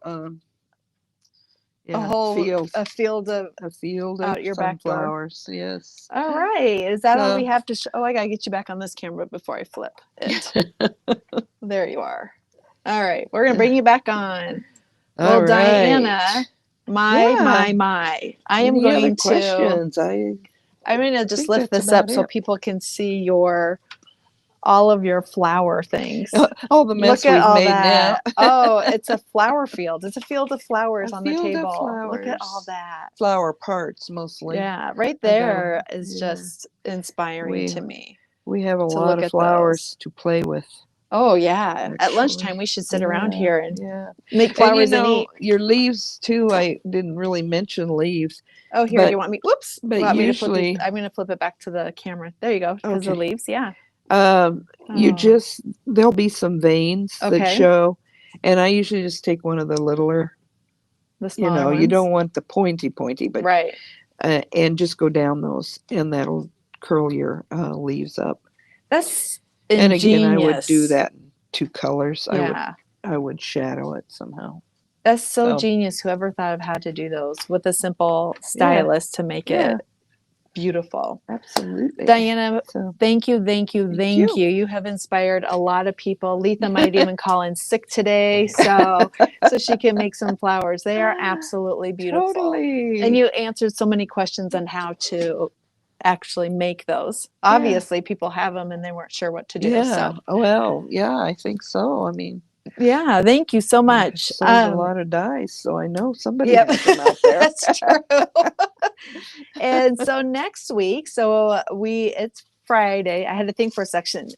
a whole field. a field of. A field out of your back door. sunflowers, yes. All right, is that all So- we have to show? Oh, I gotta get you back on this camera before I flip it. There you are. All right, we're gonna bring you back on. Well, All right. Diana, my. I am Any other going to. questions? I'm gonna just think lift that's this up about so it. people can see all of your flower things. All the mess Look at we've all made that. now. Oh, it's a flower field. It's a field of flowers A on the field of table. Look at all flowers. that. Flower parts mostly. Yeah, right I got 'em, there is yeah. just inspiring to me. We have a To lot look of at flowers to play with. Oh yeah. At Actually, lunchtime we should sit around Yeah, here and yeah. make flowers and and eat. your leaves too. I didn't really mention leaves. Oh, here, but- you want me? Whoops. but Want me to flip usually- these? I'm going to flip it back to the camera. There you go. Because the Okay. leaves, yeah. You Oh. just there'll be some veins that Okay. show, and I usually just take one of the littler. The You smaller know, ones. you don't want the pointy, but Right. And just go down those, and that'll curl your leaves up. That's And ingenious. again, I would do that in 2 colors. Yeah. I would shadow it somehow. That's so So- genius. Whoever thought of how to do those with a simple stylus to make Yeah. it beautiful. Absolutely. Diana, So thank you, thank you, Thank thank you. you. You have inspired a lot of people. Letha might even call in sick today, so she can make some flowers. They are absolutely beautiful. totally. And you answered so many questions on how to actually make those. Obviously, people have them and they weren't sure what to do. Yeah. So Well, yeah, I think so. I mean, yeah, thank you so I've much. sold a lot of dyes, so I know somebody Yep, has them out there. that's true. And so next week, it's Friday. I had to think for a second.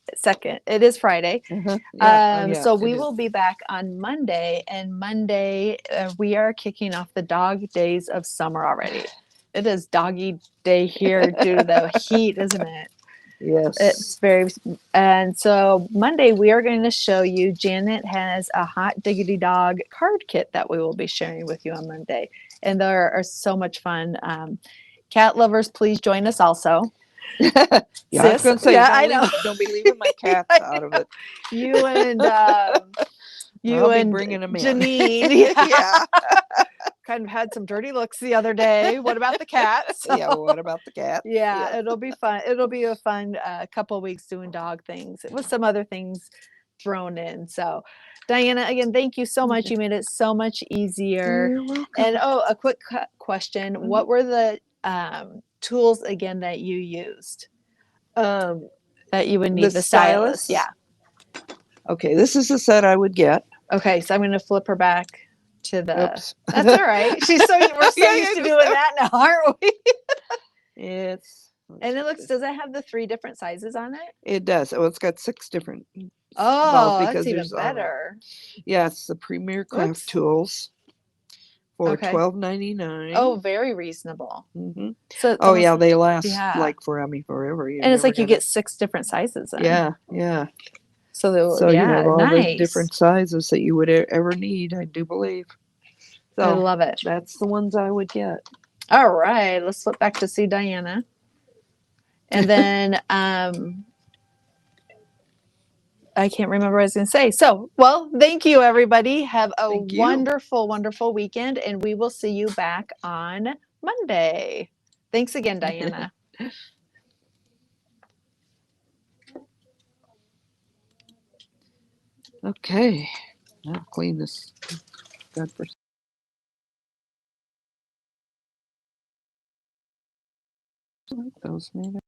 It is Friday. Uh-huh. Yeah, So it we is. will be back on Monday, and Monday we are kicking off the dog days of summer already. It is doggy day here due to the heat, isn't it? Yes. It's very, and so Monday we are going to show you. Janet has a hot diggity dog card kit that we will be sharing with you on Monday, and they are so much fun. Cat lovers, please join us also. Yeah, I was Sis, going to say, yeah, I know. don't be leaving my cats out of it. You and I'll be bringing 'em in. Janine, yeah, Yeah. kind of had some dirty looks the other day. What about the cats? Yeah, what about the cat? Yeah, Yeah. it'll be fun. It'll be a fun couple weeks doing dog things with some other things thrown in. So, Diana, again, thank you so much. You made it so much easier. You're welcome. And a quick question: what were the tools again that you used that you would need? The stylus, yeah. Okay, this is the set I would get. Okay, so I'm going to flip her back to the. Oops. That's all right. We're so Yeah, used to yeah, doing that now, aren't we? It's And it looks. Does it have the 3 different sizes on it? It does. Oh, it's got 6 different Oh, balls that's because even there's better. yeah, it's the Premier Craft Whoops. Tools for Okay. $12.99. Oh, very reasonable. Mm-hmm. So it's Oh yeah, almost- they last yeah. like forever. and it's like you get 6 different sizes. Then. Yeah, yeah. So, So yeah, you have all nice. the different sizes that you would ever need, I do believe. So I love it. that's the ones I would get. All right, let's flip back to see Diana. And then I can't remember what I was going to say. So, well, thank you, everybody. Have a Thank you. wonderful, wonderful weekend, and we will see you back on Monday. Thanks again, Diana. Okay, I'll clean this. God for those maybe.